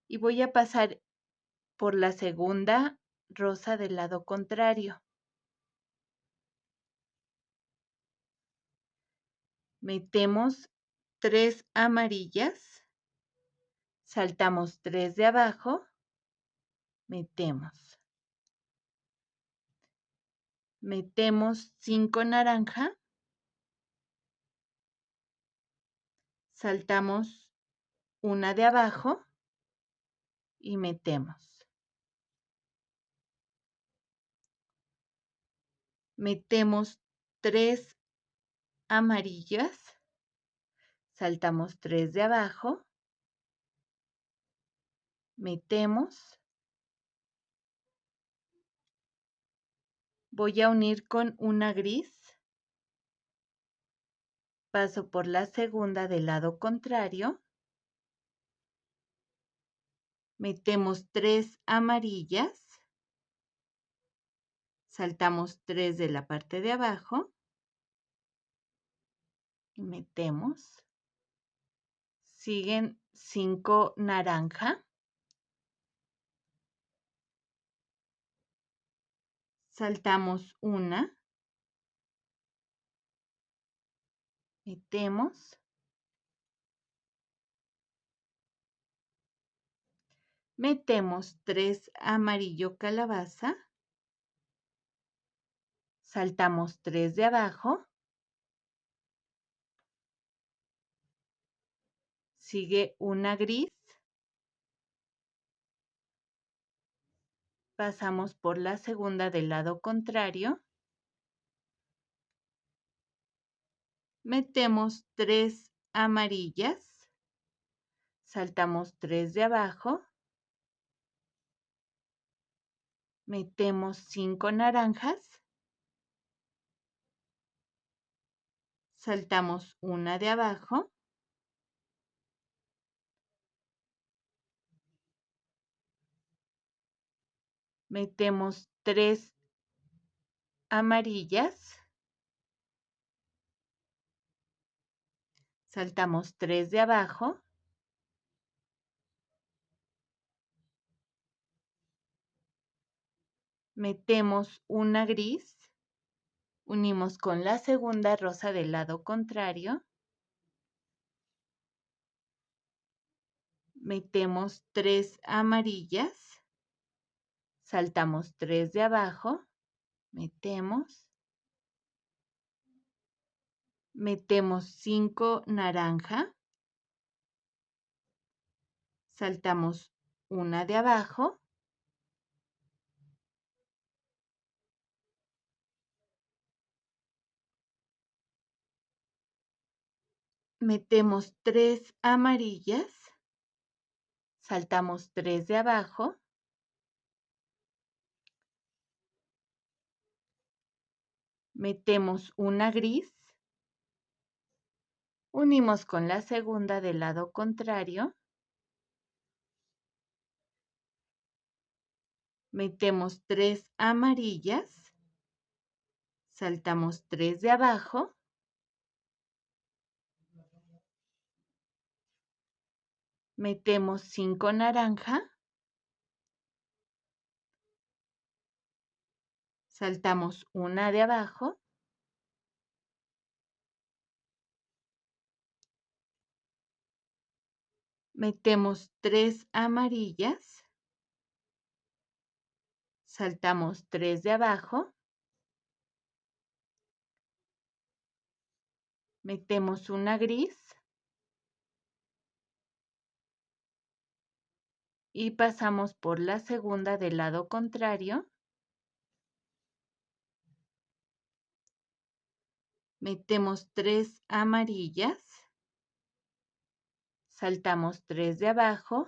Y voy a pasar por la segunda rosa del lado contrario. Metemos 3 amarillas, saltamos 3 de abajo, metemos. Metemos 5 naranja, saltamos una de abajo y metemos. Metemos 3 amarillas, saltamos 3 de abajo, metemos. Voy a unir con una gris. Paso por la segunda del lado contrario. Metemos 3 amarillas. Saltamos 3 de la parte de abajo. Y metemos. Siguen 5 naranja. Saltamos una. Metemos. Metemos 3 amarillo calabaza. Saltamos 3 de abajo. Sigue una gris. Pasamos por la segunda del lado contrario. Metemos 3 amarillas, saltamos 3 de abajo, metemos 5 naranjas, saltamos una de abajo, metemos 3 amarillas, saltamos 3 de abajo, metemos una gris, unimos con la segunda rosa del lado contrario, metemos 3 amarillas, saltamos 3 de abajo, metemos 5 naranja, saltamos una de abajo, metemos 3 amarillas, saltamos 3 de abajo, metemos una gris, unimos con la segunda del lado contrario, metemos 3 amarillas, saltamos 3 de abajo, metemos 5 naranja, saltamos una de abajo, metemos 3 amarillas, saltamos 3 de abajo, metemos una gris y pasamos por la segunda del lado contrario, metemos 3 amarillas, saltamos 3 de abajo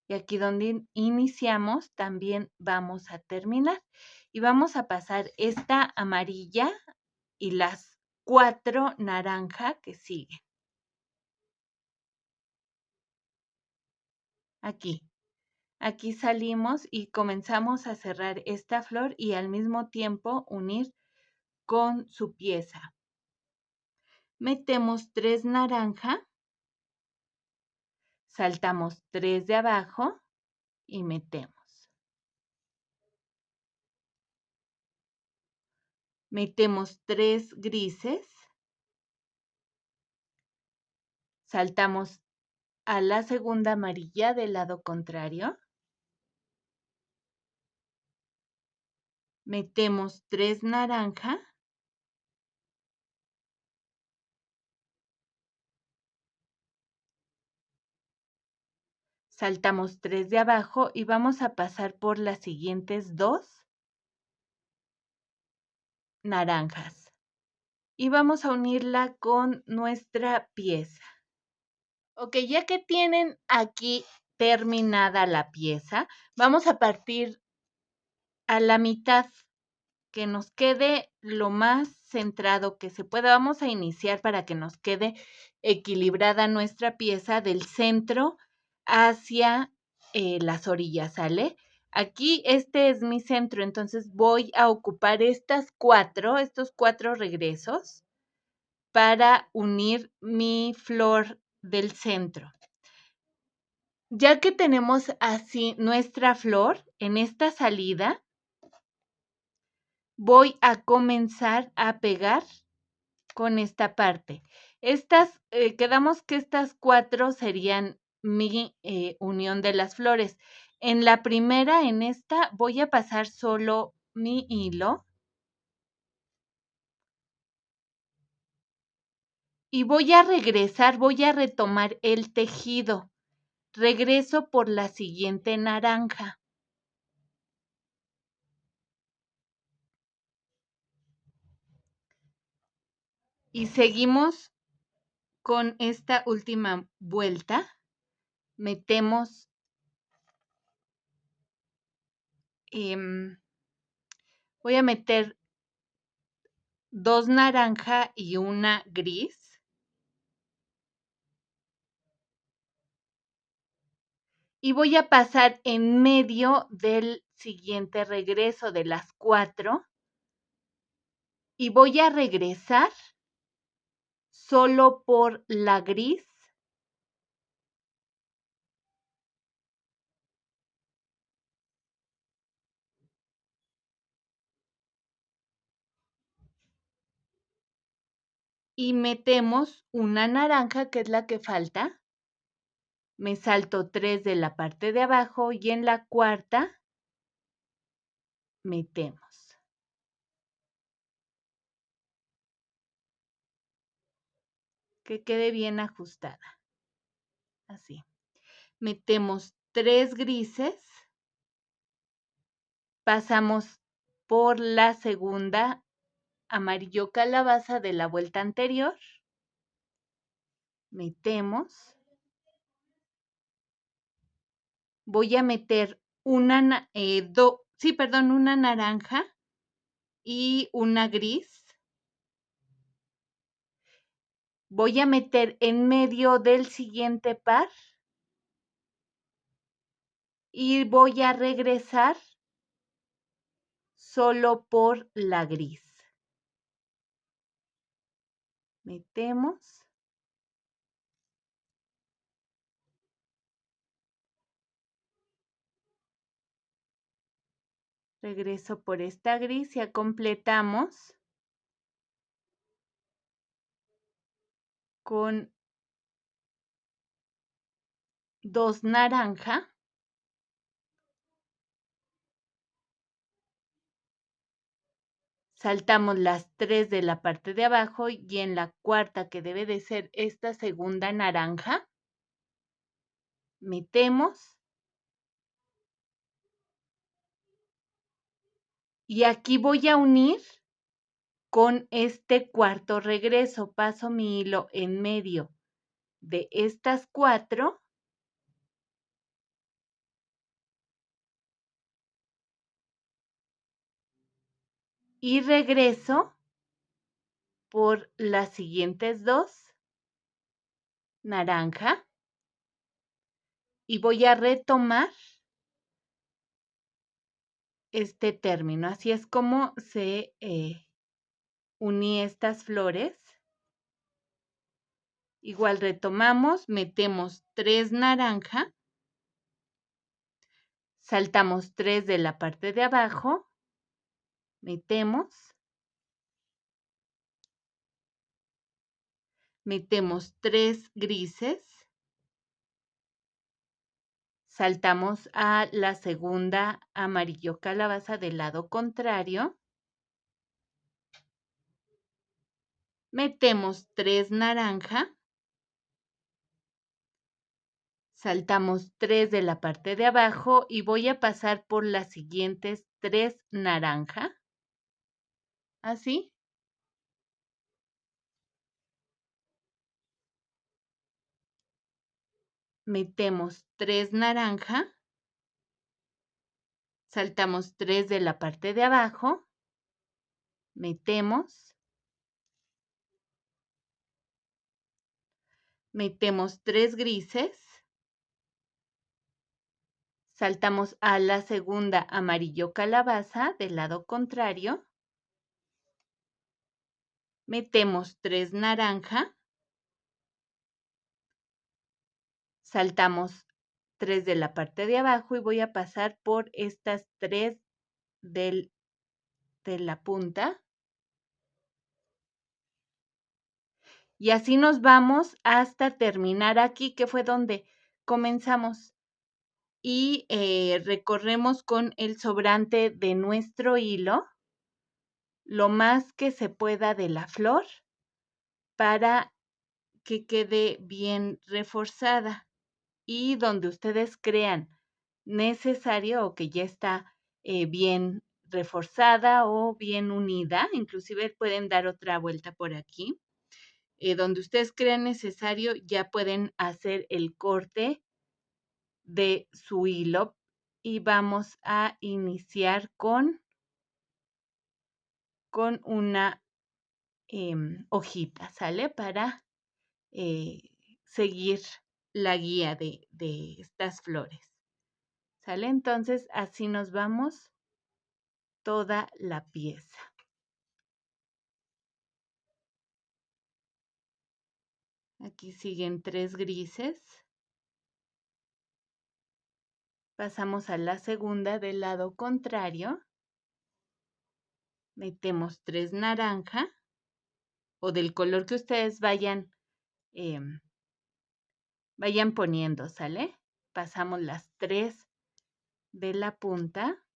y aquí donde iniciamos también vamos a terminar. Y vamos a pasar esta amarilla y las 4 naranja que siguen. Aquí. Aquí salimos y comenzamos a cerrar esta flor y al mismo tiempo unir con su pieza. Metemos 3 naranja, saltamos 3 de abajo y metemos. Metemos 3 grises, saltamos a la segunda amarilla del lado contrario, metemos 3 naranja, saltamos 3 de abajo y vamos a pasar por las siguientes 2 naranjas. Y vamos a unirla con nuestra pieza. Ok, ya que tienen aquí terminada la pieza, vamos a partir a la mitad, que nos quede lo más centrado que se pueda. Vamos a iniciar para que nos quede equilibrada nuestra pieza del centro hacia las orillas, ¿sale? Aquí este es mi centro, entonces voy a ocupar estos 4 regresos para unir mi flor del centro. Ya que tenemos así nuestra flor en esta salida, voy a comenzar a pegar con esta parte. Quedamos que estas 4 serían mi unión de las flores. En la primera, en esta, voy a pasar solo mi hilo y voy a regresar, voy a retomar el tejido. Regreso por la siguiente naranja. Y seguimos con esta última vuelta. Metemos voy a meter 2 naranja y una gris. Y voy a pasar en medio del siguiente regreso de las 4 y voy a regresar solo por la gris y metemos una naranja, que es la que falta. Me salto 3 de la parte de abajo y en la cuarta metemos. Que quede bien ajustada. Así. Metemos 3 grises. Pasamos por la segunda amarillo calabaza de la vuelta anterior. Metemos. Voy a meter una naranja y una gris. Voy a meter en medio del siguiente par y voy a regresar solo por la gris. Metemos. Regreso por esta gris y completamos con 2 naranja. Saltamos las 3 de la parte de abajo y en la cuarta, que debe de ser esta segunda naranja, metemos. Y aquí voy a unir con este cuarto regreso. Paso mi hilo en medio de estas 4 y regreso por las siguientes 2 naranja y voy a retomar este término. Así es como se uní estas flores. Igual retomamos, metemos 3 naranja, saltamos 3 de la parte de abajo, metemos 3 grises, saltamos a la segunda amarillo calabaza del lado contrario, metemos 3 naranja, saltamos 3 de la parte de abajo y voy a pasar por las siguientes 3 naranja, así. Metemos 3 naranja, saltamos 3 de la parte de abajo, metemos 3 grises, saltamos a la segunda amarillo calabaza del lado contrario, metemos 3 naranja, saltamos 3 de la parte de abajo y voy a pasar por estas 3 de la punta. Y así nos vamos hasta terminar aquí, que fue donde comenzamos. Y recorremos con el sobrante de nuestro hilo lo más que se pueda de la flor para que quede bien reforzada. Y donde ustedes crean necesario o que ya está bien reforzada o bien unida, inclusive pueden dar otra vuelta por aquí. donde ustedes crean necesario, ya pueden hacer el corte de su hilo y vamos a iniciar con una hojita, ¿sale? Para seguir la guía de estas flores, ¿sale? Entonces, así nos vamos toda la pieza. Aquí siguen 3 grises. Pasamos a la segunda del lado contrario. Metemos 3 naranja o del color que ustedes vayan poniendo, ¿sale? Pasamos las 3 de la punta.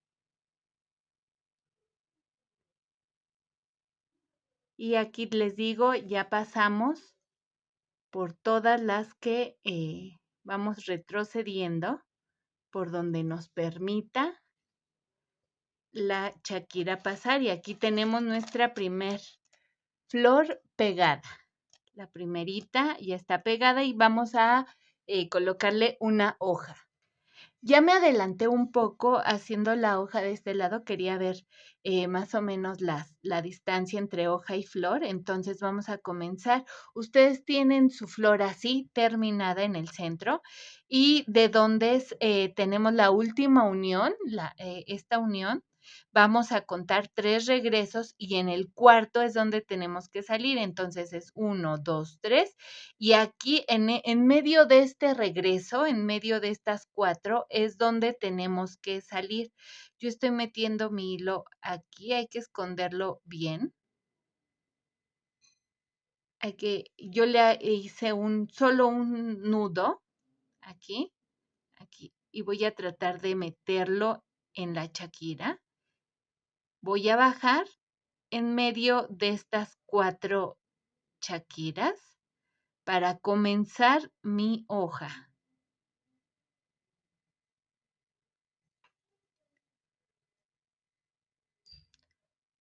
Y aquí les digo, ya pasamos por todas las que vamos retrocediendo, por donde nos permita la Shakira pasar. Y aquí tenemos nuestra primer flor pegada. La primerita ya está pegada y vamos a colocarle una hoja. Ya me adelanté un poco haciendo la hoja de este lado, quería ver más o menos la distancia entre hoja y flor, entonces vamos a comenzar. Ustedes tienen su flor así, terminada en el centro, y de donde tenemos la última unión, esta unión, vamos a contar 3 regresos y en el cuarto es donde tenemos que salir, entonces es 1, 2, 3 y aquí en medio de este regreso, en medio de estas 4 es donde tenemos que salir. Yo estoy metiendo mi hilo aquí, hay que esconderlo bien. Yo le hice solo un nudo aquí, aquí, y voy a tratar de meterlo en la Shakira. Voy a bajar en medio de estas 4 Shakiras para comenzar mi hoja.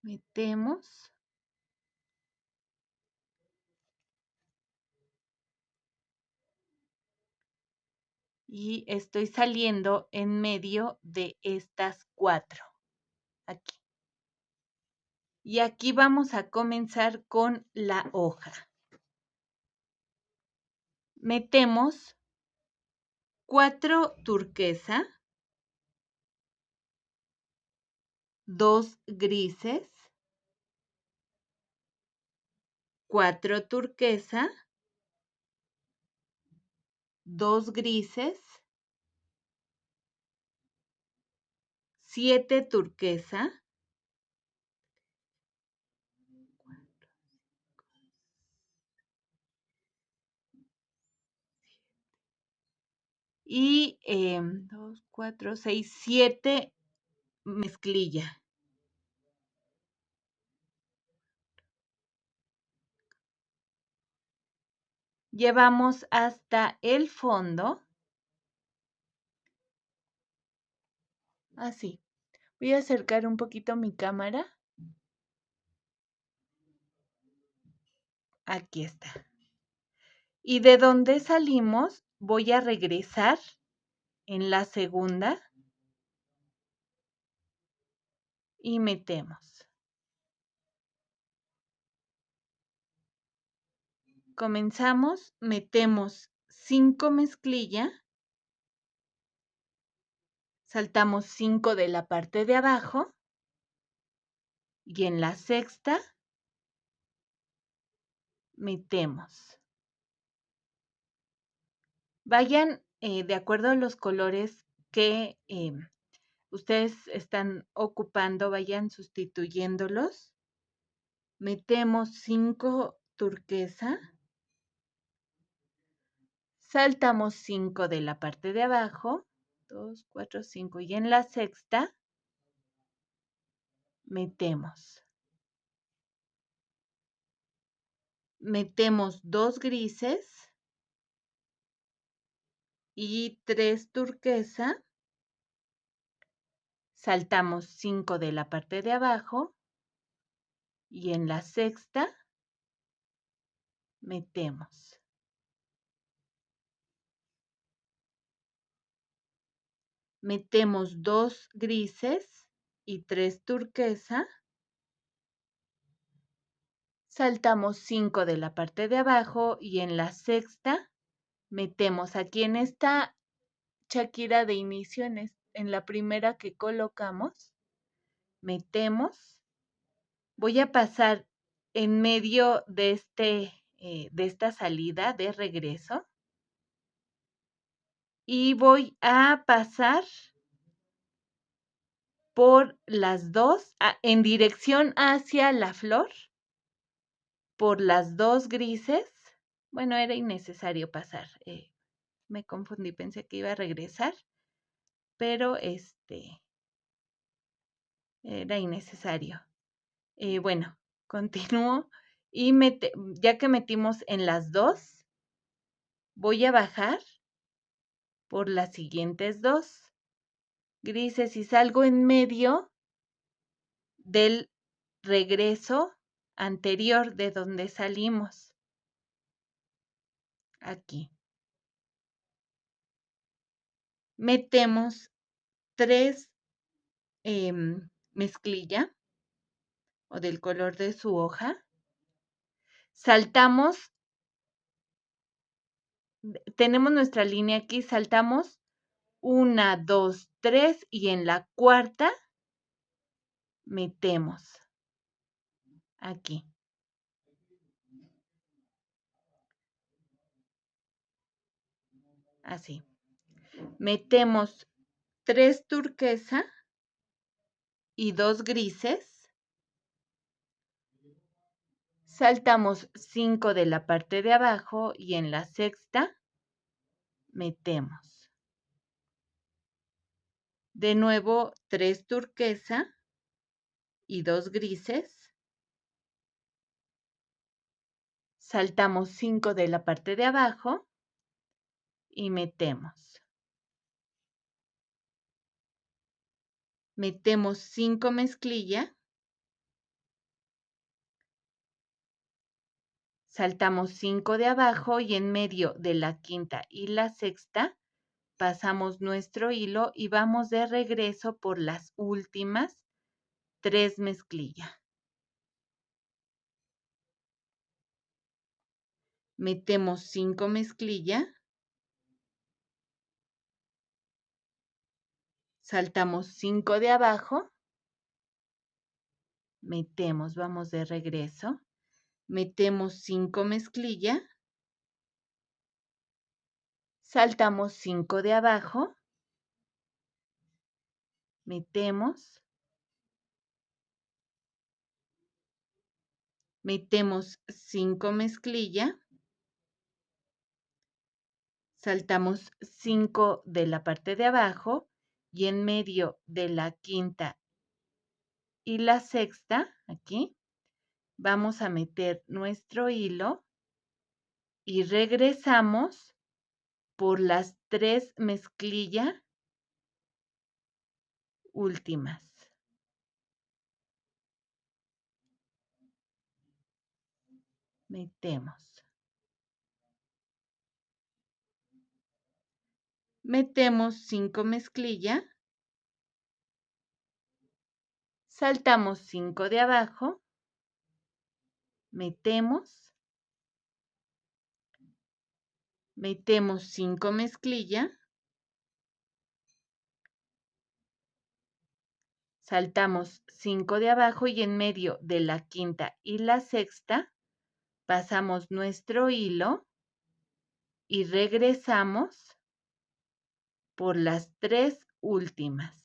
Metemos. Y estoy saliendo en medio de estas 4, aquí. Y aquí vamos a comenzar con la hoja. Metemos 4 turquesa, 2 grises, 4 turquesa, 2 grises, 7 turquesa, y 2, 4, 6, 7 mezclilla. Llevamos hasta el fondo. Así. Voy a acercar un poquito mi cámara. Aquí está. Y de donde salimos, voy a regresar en la segunda y metemos. Comenzamos, metemos 5 mezclilla, saltamos 5 de la parte de abajo y en la sexta metemos. Vayan de acuerdo a los colores que ustedes están ocupando, vayan sustituyéndolos. Metemos 5 turquesa. Saltamos 5 de la parte de abajo, 2, 4, 5 y en la sexta metemos. Metemos 2 grises y 3 turquesa. Saltamos 5 de la parte de abajo y en la sexta metemos. Metemos 2 grises y 3 turquesa. Saltamos 5 de la parte de abajo y en la sexta metemos aquí en esta Shakira de inicio, en la primera que colocamos, metemos. Voy a pasar en medio de esta salida de regreso y voy a pasar por las dos, en dirección hacia la flor, por las 2 grises. Bueno, era innecesario pasar, me confundí, pensé que iba a regresar, pero era innecesario. Bueno, continúo y ya que metimos en las 2, voy a bajar por las siguientes 2 grises y salgo en medio del regreso anterior de donde salimos. Aquí. Metemos 3 mezclilla o del color de su hoja. Saltamos, tenemos nuestra línea aquí, saltamos 1, 2, 3 y en la cuarta metemos aquí. Así. Metemos 3 turquesa y 2 grises. Saltamos 5 de la parte de abajo y en la sexta metemos. De nuevo 3 turquesa y 2 grises. Saltamos 5 de la parte de abajo y metemos. Metemos 5 mezclilla. Saltamos 5 de abajo y en medio de la quinta y la sexta pasamos nuestro hilo y vamos de regreso por las últimas 3 mezclilla. Metemos 5 mezclilla. Saltamos 5 de abajo. Metemos, vamos de regreso. Metemos 5 mezclilla. Saltamos 5 de abajo. Metemos. Metemos 5 mezclilla. Saltamos 5 de la parte de abajo y en medio de la quinta y la sexta, aquí, vamos a meter nuestro hilo y regresamos por las 3 mezclilla últimas. Metemos. Metemos 5 mezclilla. Saltamos 5 de abajo. Metemos. Metemos 5 mezclilla. Saltamos 5 de abajo y en medio de la quinta y la sexta pasamos nuestro hilo y regresamos por las 3 últimas.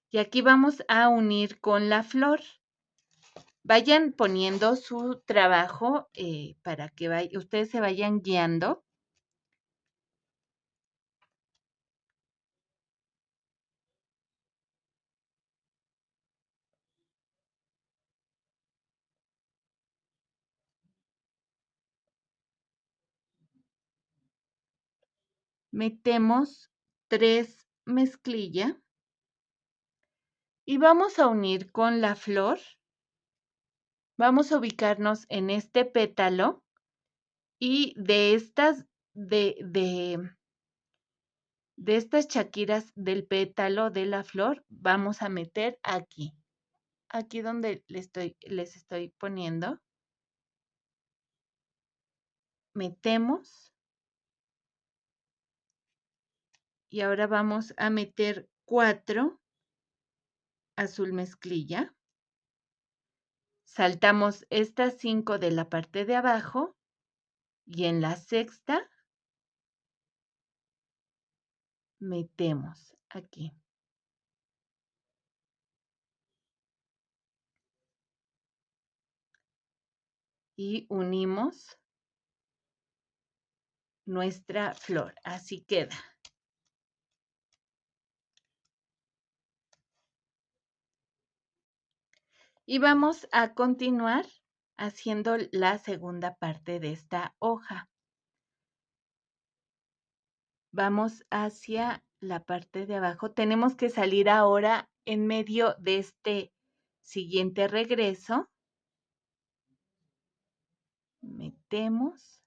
Y aquí vamos a unir con la flor. Vayan poniendo su trabajo para que ustedes se vayan guiando. Metemos 3 mezclilla y vamos a unir con la flor Vamos a ubicarnos en este pétalo y de estas chaquiras del pétalo de la flor, vamos a meter aquí donde les estoy poniendo, metemos y ahora vamos a meter 4 azul mezclilla, saltamos estas 5 de la parte de abajo y en la sexta metemos aquí. Y unimos nuestra flor, así queda. Y vamos a continuar haciendo la segunda parte de esta hoja. Vamos hacia la parte de abajo. Tenemos que salir ahora en medio de este siguiente regreso. Metemos.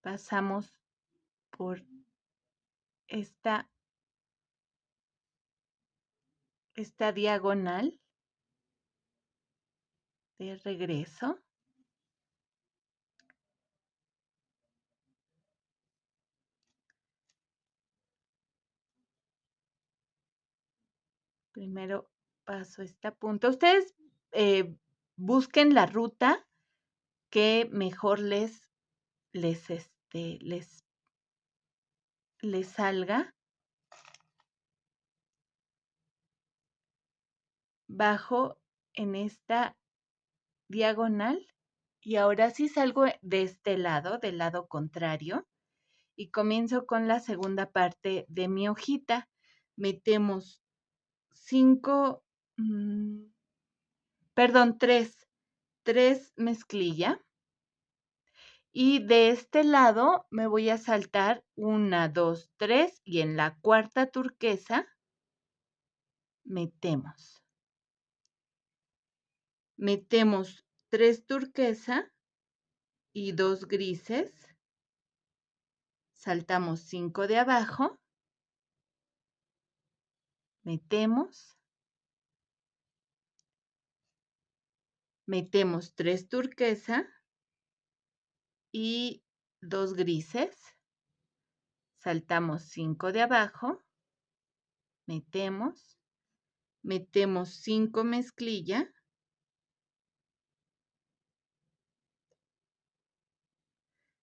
Pasamos por esta diagonal de regreso. Primero paso esta punta. Ustedes busquen la ruta que mejor les salga. Bajo en esta diagonal y ahora sí salgo de este lado, del lado contrario, y comienzo con la segunda parte de mi hojita. Metemos 5, perdón, 3 mezclilla. Y de este lado me voy a saltar 1, 2, 3 y en la cuarta turquesa metemos. Metemos 3 turquesa y 2 grises. Saltamos 5 de abajo. Metemos. Metemos 3 turquesa y 2 grises. Saltamos 5 de abajo. Metemos. Metemos 5 mezclilla.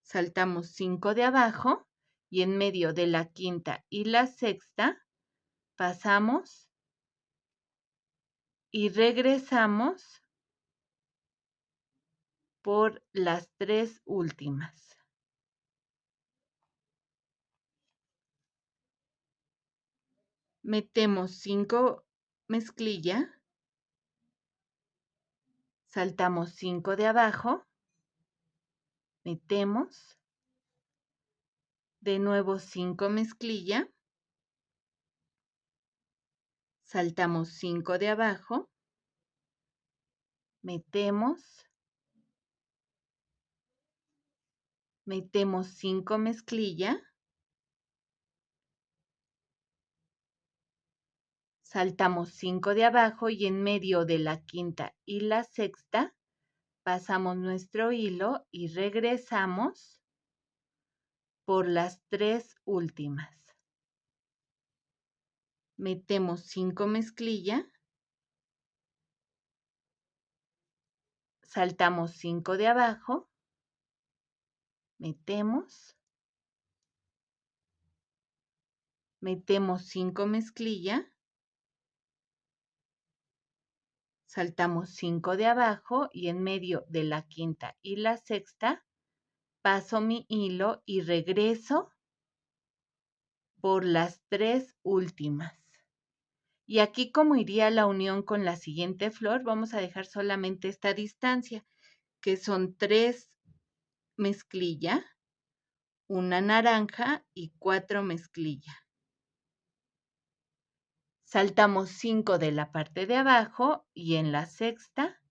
Saltamos 5 de abajo y en medio de la quinta y la sexta pasamos y regresamos por las 3 últimas. Metemos 5 mezclilla, saltamos 5 de abajo, metemos, de nuevo 5 mezclilla, saltamos 5 de abajo, metemos, metemos 5 mezclilla, saltamos 5 de abajo y en medio de la quinta y la sexta pasamos nuestro hilo y regresamos por las 3 últimas. Metemos 5 mezclilla, saltamos 5 de abajo, metemos, metemos 5 mezclilla, saltamos 5 de abajo y en medio de la quinta y la sexta paso mi hilo y regreso por las 3 últimas. Y aquí, como iría la unión con la siguiente flor, vamos a dejar solamente esta distancia, que son 3 mezclilla, una naranja y 4 mezclilla. Saltamos 5 de la parte de abajo y en la sexta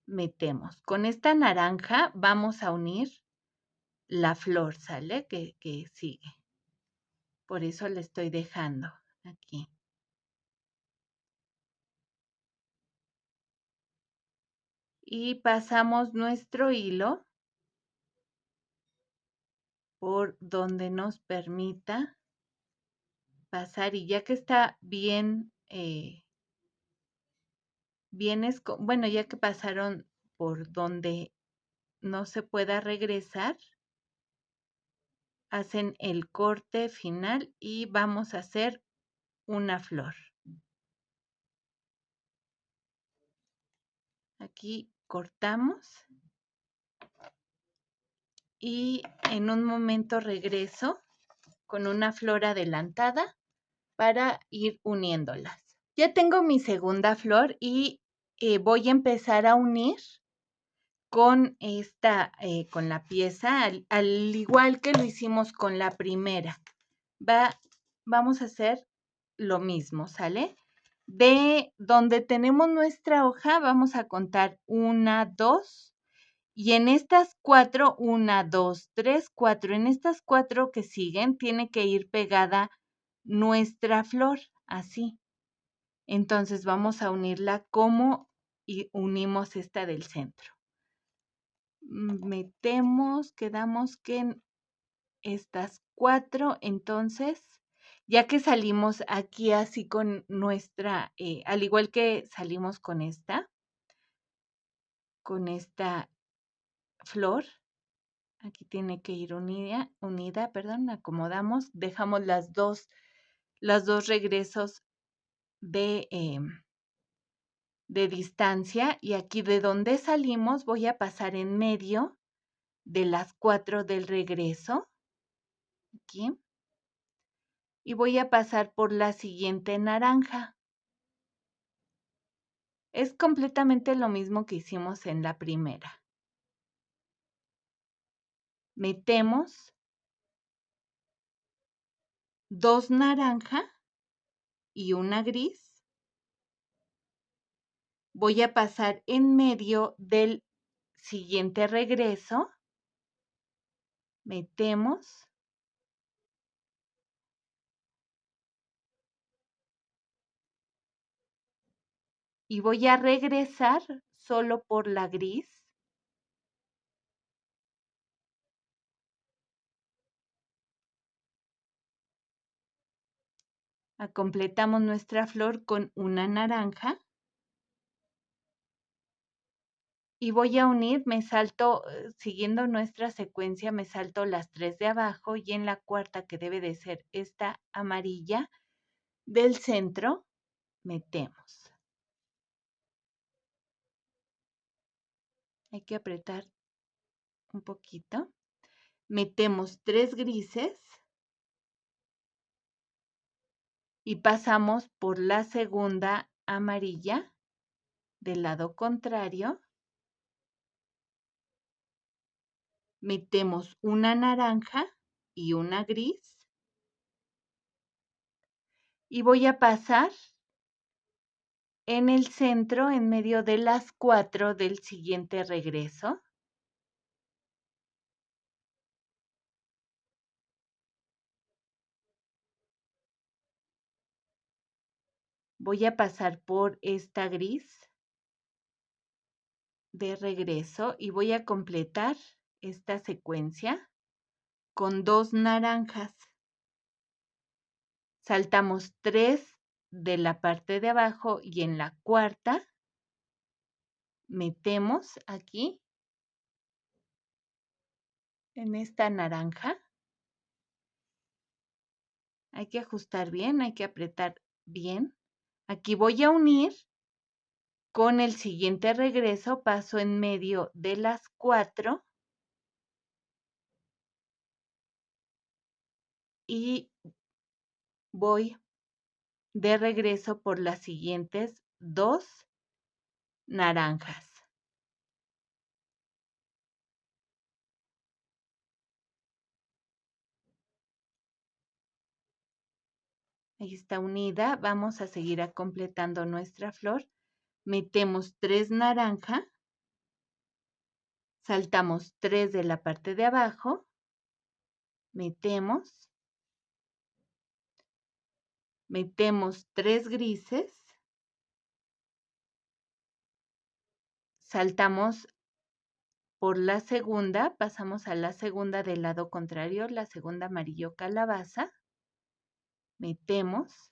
metemos. Con esta naranja vamos a unir la flor, ¿sale? Que sigue. Por eso le estoy dejando aquí. Y pasamos nuestro hilo por donde nos permita pasar, y ya que está bien, bueno, ya que pasaron por donde no se pueda regresar, hacen el corte final y vamos a hacer una flor. Aquí cortamos y en un momento regreso con una flor adelantada para ir uniéndolas. Ya tengo mi segunda flor y voy a empezar a unir con esta, con la pieza, al igual que lo hicimos con la primera. Vamos a hacer lo mismo, ¿sale? De donde tenemos nuestra hoja, vamos a contar 1, 2, y en estas 4, 1, 2, 3, 4, en estas 4 que siguen, tiene que ir pegada nuestra flor, así. Entonces vamos a unirla como y unimos esta del centro. Metemos, quedamos que en estas 4, entonces, ya que salimos aquí así con nuestra, al igual que salimos con esta flor, aquí tiene que ir unida, perdón, acomodamos, dejamos las dos regresos de distancia, y aquí de donde salimos voy a pasar en medio de las 4 del regreso, aquí, y voy a pasar por la siguiente naranja. Es completamente lo mismo que hicimos en la primera. Metemos 2 naranja y una gris. Voy a pasar en medio del siguiente regreso. Metemos. Y voy a regresar solo por la gris. Completamos nuestra flor con una naranja. Y voy a unir, me salto, siguiendo nuestra secuencia, me salto las 3 de abajo, y en la cuarta, que debe de ser esta amarilla del centro, metemos. Hay que apretar un poquito. Metemos 3 grises y pasamos por la segunda amarilla del lado contrario. Metemos una naranja y una gris. Y voy a pasar en el centro, en medio de las 4 del siguiente regreso. Voy a pasar por esta gris de regreso y voy a completar esta secuencia con 2 naranjas. Saltamos 3 de la parte de abajo y en la cuarta metemos aquí en esta naranja. Hay que ajustar bien, hay que apretar bien. Aquí voy a unir con el siguiente regreso, paso en medio de las 4 y voy de regreso por las siguientes 2 naranjas. Ahí está unida. Vamos a seguir completando nuestra flor. Metemos 3 naranja, saltamos 3 de la parte de abajo, metemos 3 grises, saltamos por la segunda, pasamos a la segunda del lado contrario, la segunda amarillo calabaza, metemos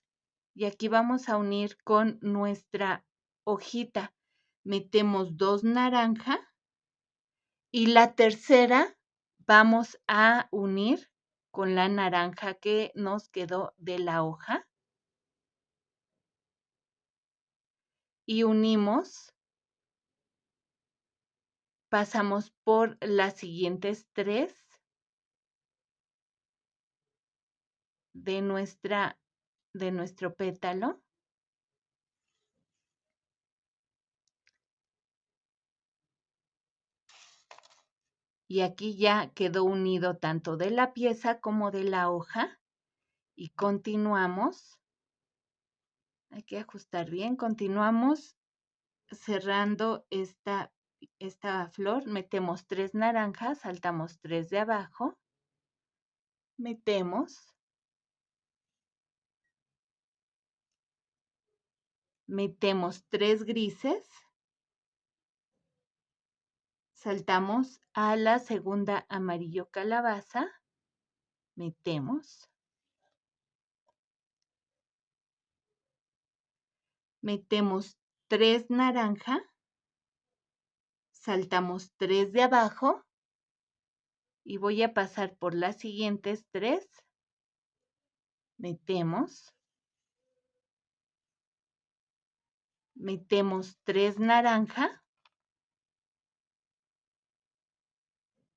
y aquí vamos a unir con nuestra hojita. Metemos 2 naranja y la tercera vamos a unir con la naranja que nos quedó de la hoja y unimos, pasamos por las siguientes 3 de nuestro pétalo. Y aquí ya quedó unido tanto de la pieza como de la hoja. Y continuamos. Hay que ajustar bien. Continuamos cerrando esta flor. Metemos 3 naranjas, saltamos 3 de abajo. Metemos. Metemos 3 grises. Saltamos a la segunda amarillo calabaza. Metemos. Metemos 3 naranja. Saltamos 3 de abajo. Y voy a pasar por las siguientes 3. Metemos. Metemos 3 naranja.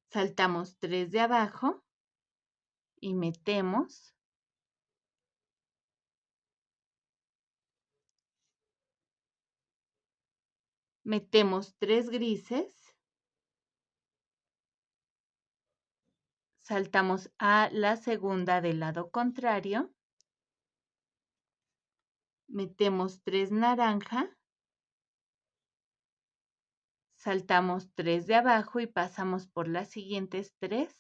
Saltamos 3 de abajo. Y metemos. Metemos 3 grises. Saltamos a la segunda del lado contrario. Metemos 3 naranja. Saltamos 3 de abajo y pasamos por las siguientes 3.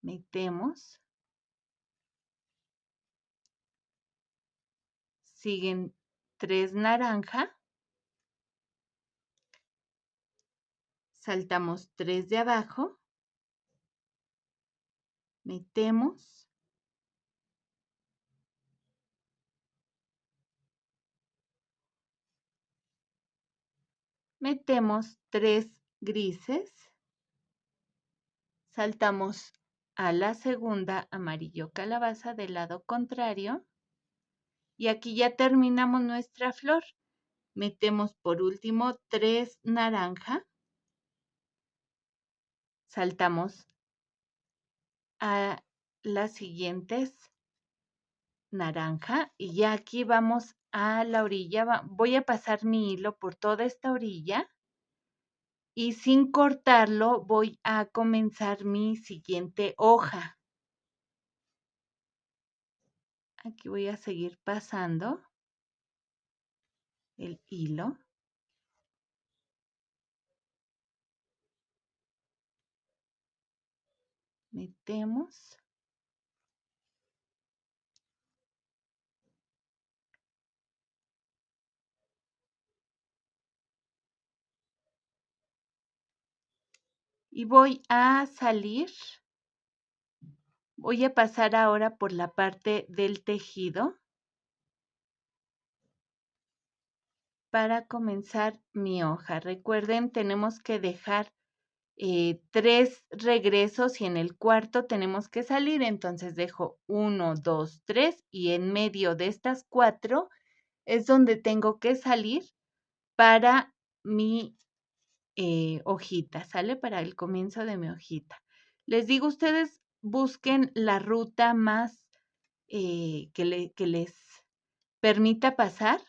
Metemos. Siguen 3 naranja. Saltamos 3 de abajo. Metemos. Metemos 3 grises. Saltamos a la segunda amarillo calabaza del lado contrario. Y aquí ya terminamos nuestra flor. Metemos por último 3 naranja. Saltamos a las siguientes naranja y ya aquí vamos a la orilla. Voy a pasar mi hilo por toda esta orilla y sin cortarlo voy a comenzar mi siguiente hoja. Aquí voy a seguir pasando el hilo. Metemos. Y voy a salir. Voy a pasar ahora por la parte del tejido para comenzar mi hoja. Recuerden, tenemos que dejar 3 regresos y en el cuarto tenemos que salir. Entonces dejo 1, 2, 3 y en medio de estas 4 es donde tengo que salir para mi hojita, ¿sale? Para el comienzo de mi hojita. Les digo, ustedes busquen la ruta más que les permita pasar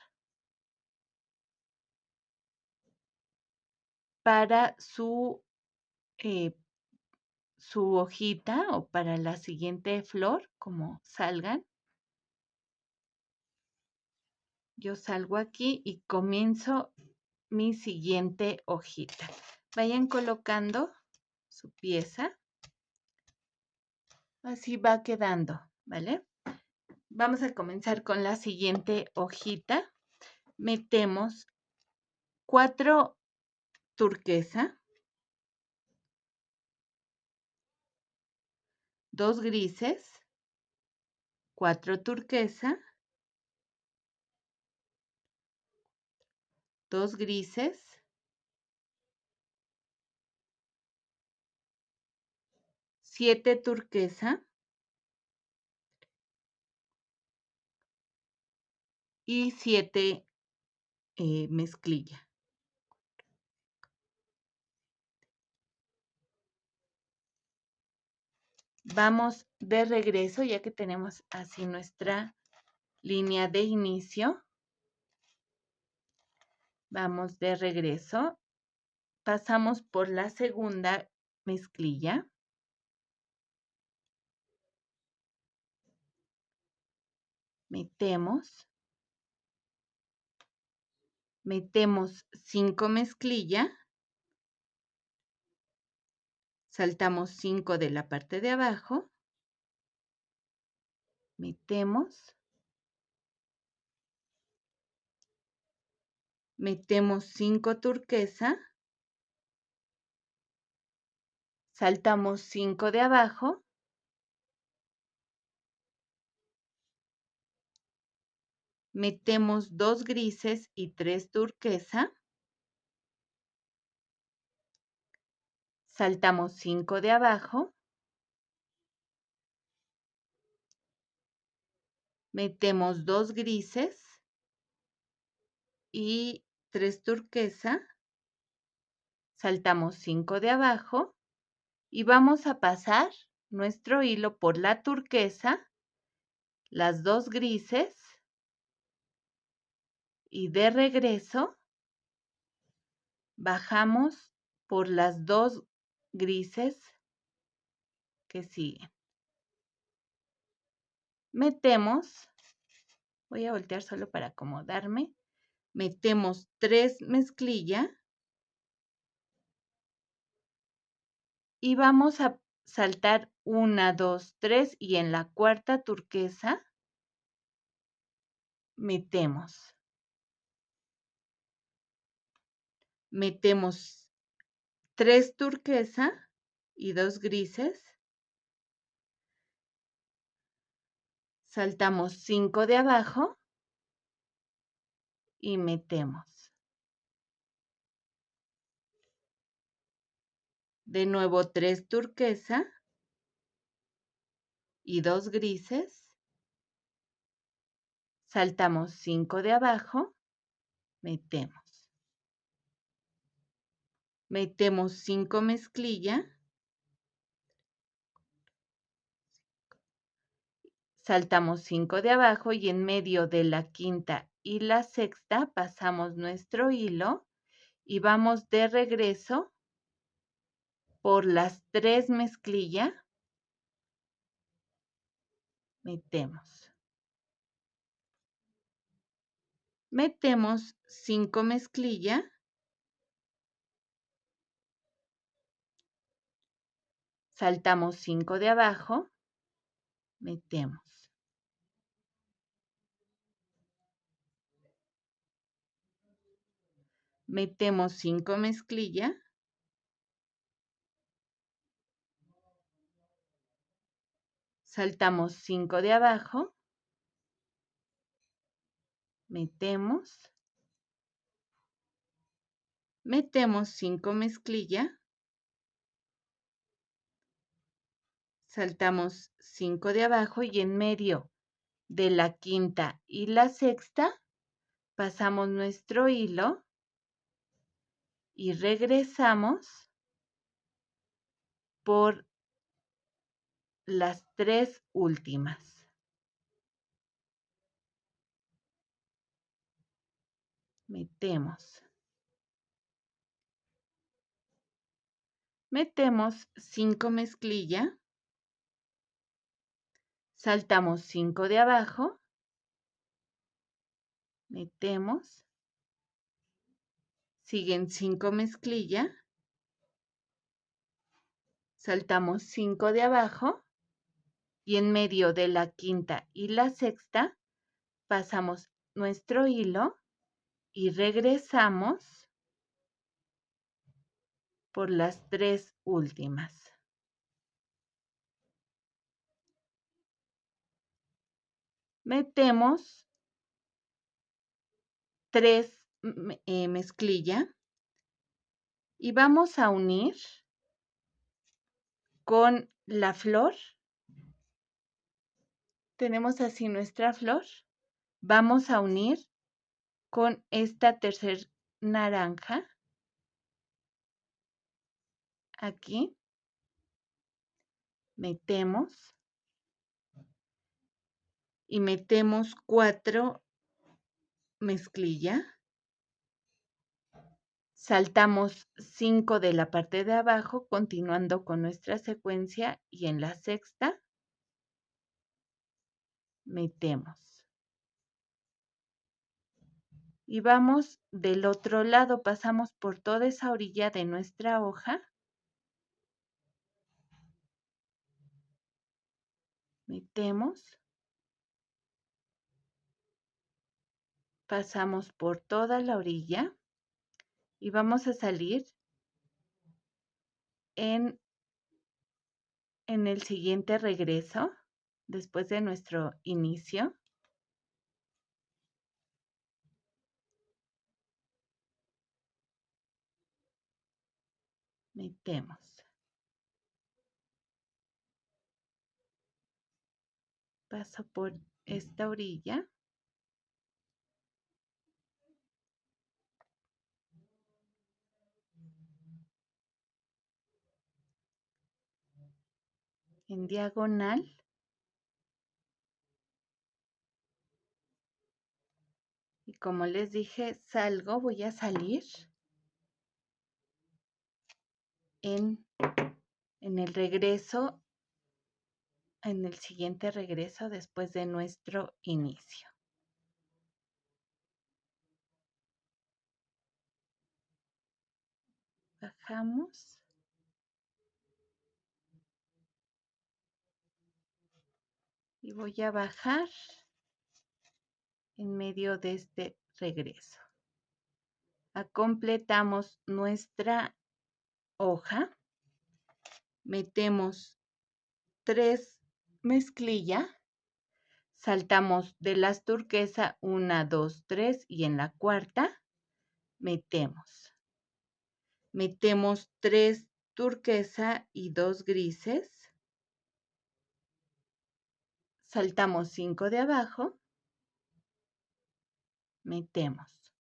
para su su hojita o para la siguiente flor, como salgan. Yo salgo aquí y comienzo mi siguiente hojita. Vayan colocando su pieza. Así va quedando, ¿vale? Vamos a comenzar con la siguiente hojita. Metemos 4 turquesa, 2 grises, 4 turquesa, 2 grises, 7 turquesa y 7 mezclilla. Vamos de regreso, ya que tenemos así nuestra línea de inicio. Vamos de regreso. Pasamos por la segunda mezclilla. Metemos 5 mezclilla. Saltamos 5 de la parte de abajo. Metemos 5 turquesa, saltamos 5 de abajo, metemos 2 grises y 3 turquesa, saltamos 5 de abajo, metemos 2 grises y 3 turquesa, saltamos 5 de abajo y vamos a pasar nuestro hilo por la turquesa, las 2 grises y de regreso bajamos por las 2 grises que siguen. Metemos, voy a voltear solo para acomodarme, metemos 3 mezclilla y vamos a saltar 1, 2, 3 y en la cuarta turquesa metemos. Metemos 3 turquesa y 2 grises, saltamos 5 de abajo y metemos. De nuevo 3 turquesa y 2 grises, saltamos 5 de abajo, metemos. Metemos 5 mezclilla, saltamos 5 de abajo y en medio de la quinta y la sexta pasamos nuestro hilo y vamos de regreso por las 3 mezclilla, metemos. Metemos 5 mezclilla, saltamos 5 de abajo, metemos. Metemos 5 mezclilla, saltamos 5 de abajo, metemos. Metemos 5 mezclilla, saltamos 5 de abajo y en medio de la quinta y la sexta pasamos nuestro hilo y regresamos por las 3 últimas. Metemos. Metemos 5 mezclilla, saltamos 5 de abajo, metemos, siguen 5 mezclilla, saltamos 5 de abajo y en medio de la quinta y la sexta pasamos nuestro hilo y regresamos por las 3 últimas. Metemos 3 mezclilla y vamos a unir con la flor. Tenemos así nuestra flor. Vamos a unir con esta tercer naranja aquí. Metemos y metemos 4 mezclilla. Saltamos 5 de la parte de abajo, continuando con nuestra secuencia y en la sexta metemos. Y vamos del otro lado, pasamos por toda esa orilla de nuestra hoja. Metemos. Pasamos por toda la orilla y vamos a salir en el siguiente regreso, después de nuestro inicio. Metemos. Paso por esta orilla. En diagonal. Y como les dije, voy a salir en el regreso, en el siguiente regreso después de nuestro inicio. Bajamos. Y voy a bajar en medio de este regreso. Completamos nuestra hoja. Metemos 3 mezclilla. Saltamos de las turquesa 1, 2, 3 y en la cuarta metemos. Metemos 3 turquesa y 2 grises. Saltamos 5 de abajo. Metemos.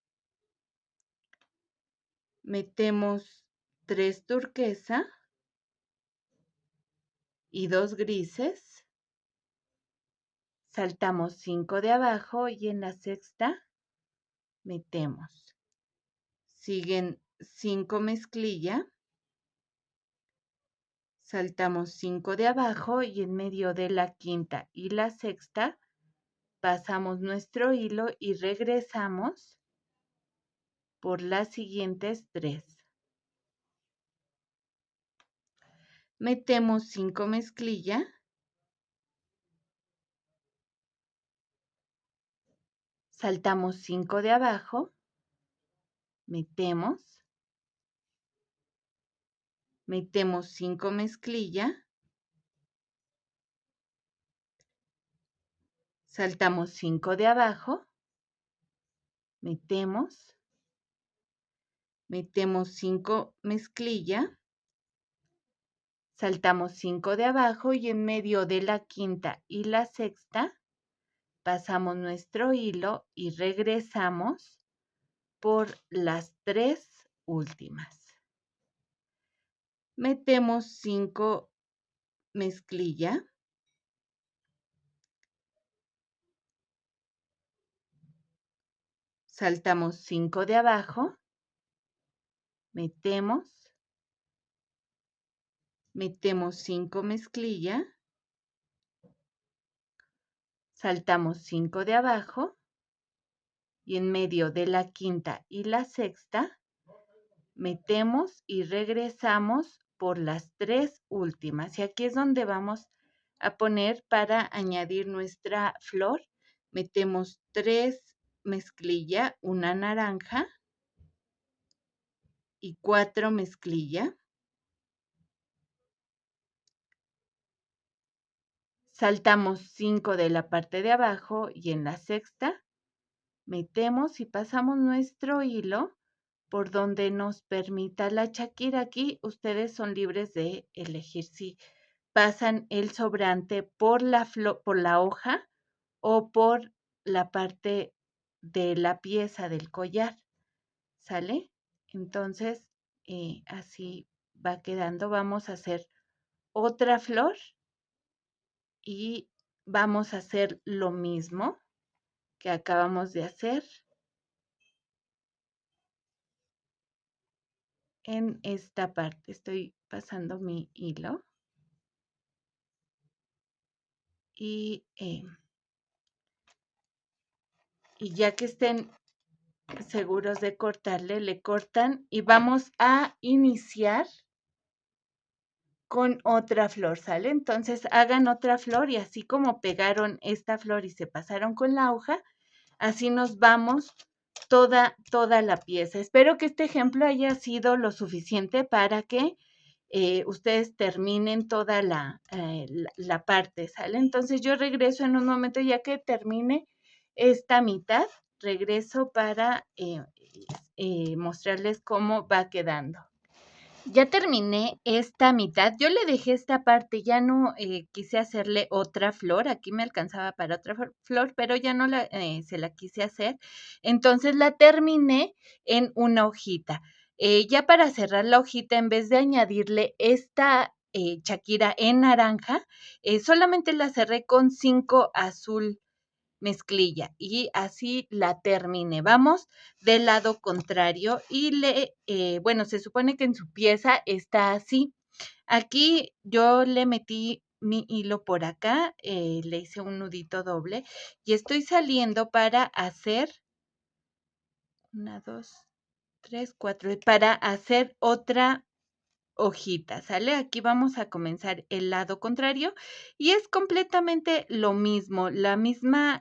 Metemos 3 turquesa y 2 grises. Saltamos 5 de abajo y en la sexta metemos. Siguen 5 mezclilla. Saltamos 5 de abajo y en medio de la quinta y la sexta pasamos nuestro hilo y regresamos por las siguientes 3. Metemos 5 mezclilla. Saltamos 5 de abajo. Metemos. Metemos 5 mezclilla. Saltamos 5 de abajo. Metemos. Metemos 5 mezclilla. Saltamos 5 de abajo y en medio de la quinta y la sexta pasamos nuestro hilo y regresamos por las 3 últimas. Metemos 5 mezclilla. Saltamos 5 de abajo. Metemos. metemos 5 mezclilla, saltamos 5 de abajo y en medio de la quinta y la sexta metemos y regresamos por las 3 últimas. Y aquí es donde vamos a poner para añadir nuestra flor. Metemos 3 mezclilla, una naranja y 4 mezclilla. Saltamos 5 de la parte de abajo y en la sexta metemos y pasamos nuestro hilo por donde nos permita la Shakira. Aquí ustedes son libres de elegir si pasan el sobrante por por la hoja o por la parte de la pieza del collar, ¿sale? Entonces, así va quedando. Vamos a hacer otra flor y vamos a hacer lo mismo que acabamos de hacer en esta parte. Estoy pasando mi hilo y ya que estén seguros de cortarle, le cortan y vamos a iniciar con otra flor, ¿sale? Entonces hagan otra flor y así como pegaron esta flor y se pasaron con la hoja, así nos vamos toda la pieza. Espero que este ejemplo haya sido lo suficiente para que ustedes terminen toda la parte, ¿sale? Entonces yo regreso en un momento ya que termine esta mitad, regreso para mostrarles cómo va quedando. Ya terminé esta mitad, yo le dejé esta parte, ya no quise hacerle otra flor, aquí me alcanzaba para otra flor, pero ya no se la quise hacer, entonces la terminé en una hojita. Ya para cerrar la hojita, en vez de añadirle esta Shakira en naranja, solamente la cerré con 5 azul mezclilla y así la terminé. Vamos del lado contrario y bueno, se supone que en su pieza está así. Aquí yo le metí mi hilo por acá, le hice un nudito doble y estoy saliendo para hacer 1, 2, 3, 4, para hacer otra hojita, ¿sale? Aquí vamos a comenzar el lado contrario y es completamente lo mismo, la misma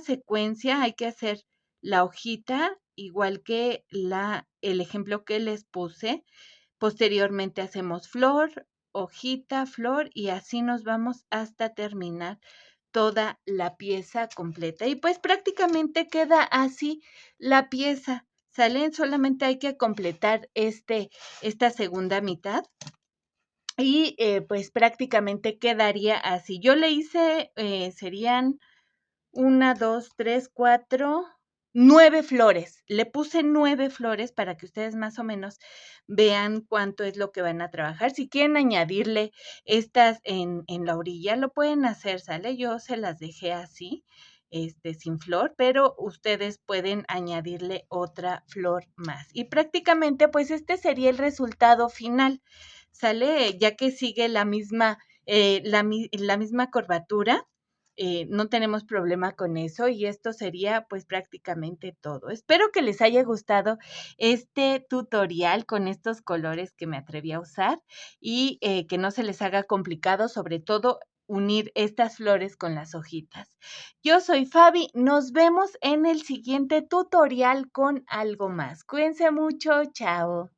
secuencia, hay que hacer la hojita igual que el ejemplo que les puse. Posteriormente hacemos flor, hojita, flor y así nos vamos hasta terminar toda la pieza completa. Y pues prácticamente queda así la pieza. ¿Salen? Solamente hay que completar esta segunda mitad. Y pues prácticamente quedaría así. Yo le hice, serían 1, 2, 3, 4, 9 flores. Le puse 9 flores para que ustedes más o menos vean cuánto es lo que van a trabajar. Si quieren añadirle estas en la orilla, lo pueden hacer, ¿sale? Yo se las dejé así, sin flor, pero ustedes pueden añadirle otra flor más. Y prácticamente, pues este sería el resultado final, ¿sale? Ya que sigue la misma curvatura. No tenemos problema con eso y esto sería pues prácticamente todo. Espero que les haya gustado este tutorial con estos colores que me atreví a usar y que no se les haga complicado, sobre todo unir estas flores con las hojitas. Yo soy Fabi, nos vemos en el siguiente tutorial con algo más. Cuídense mucho, chao.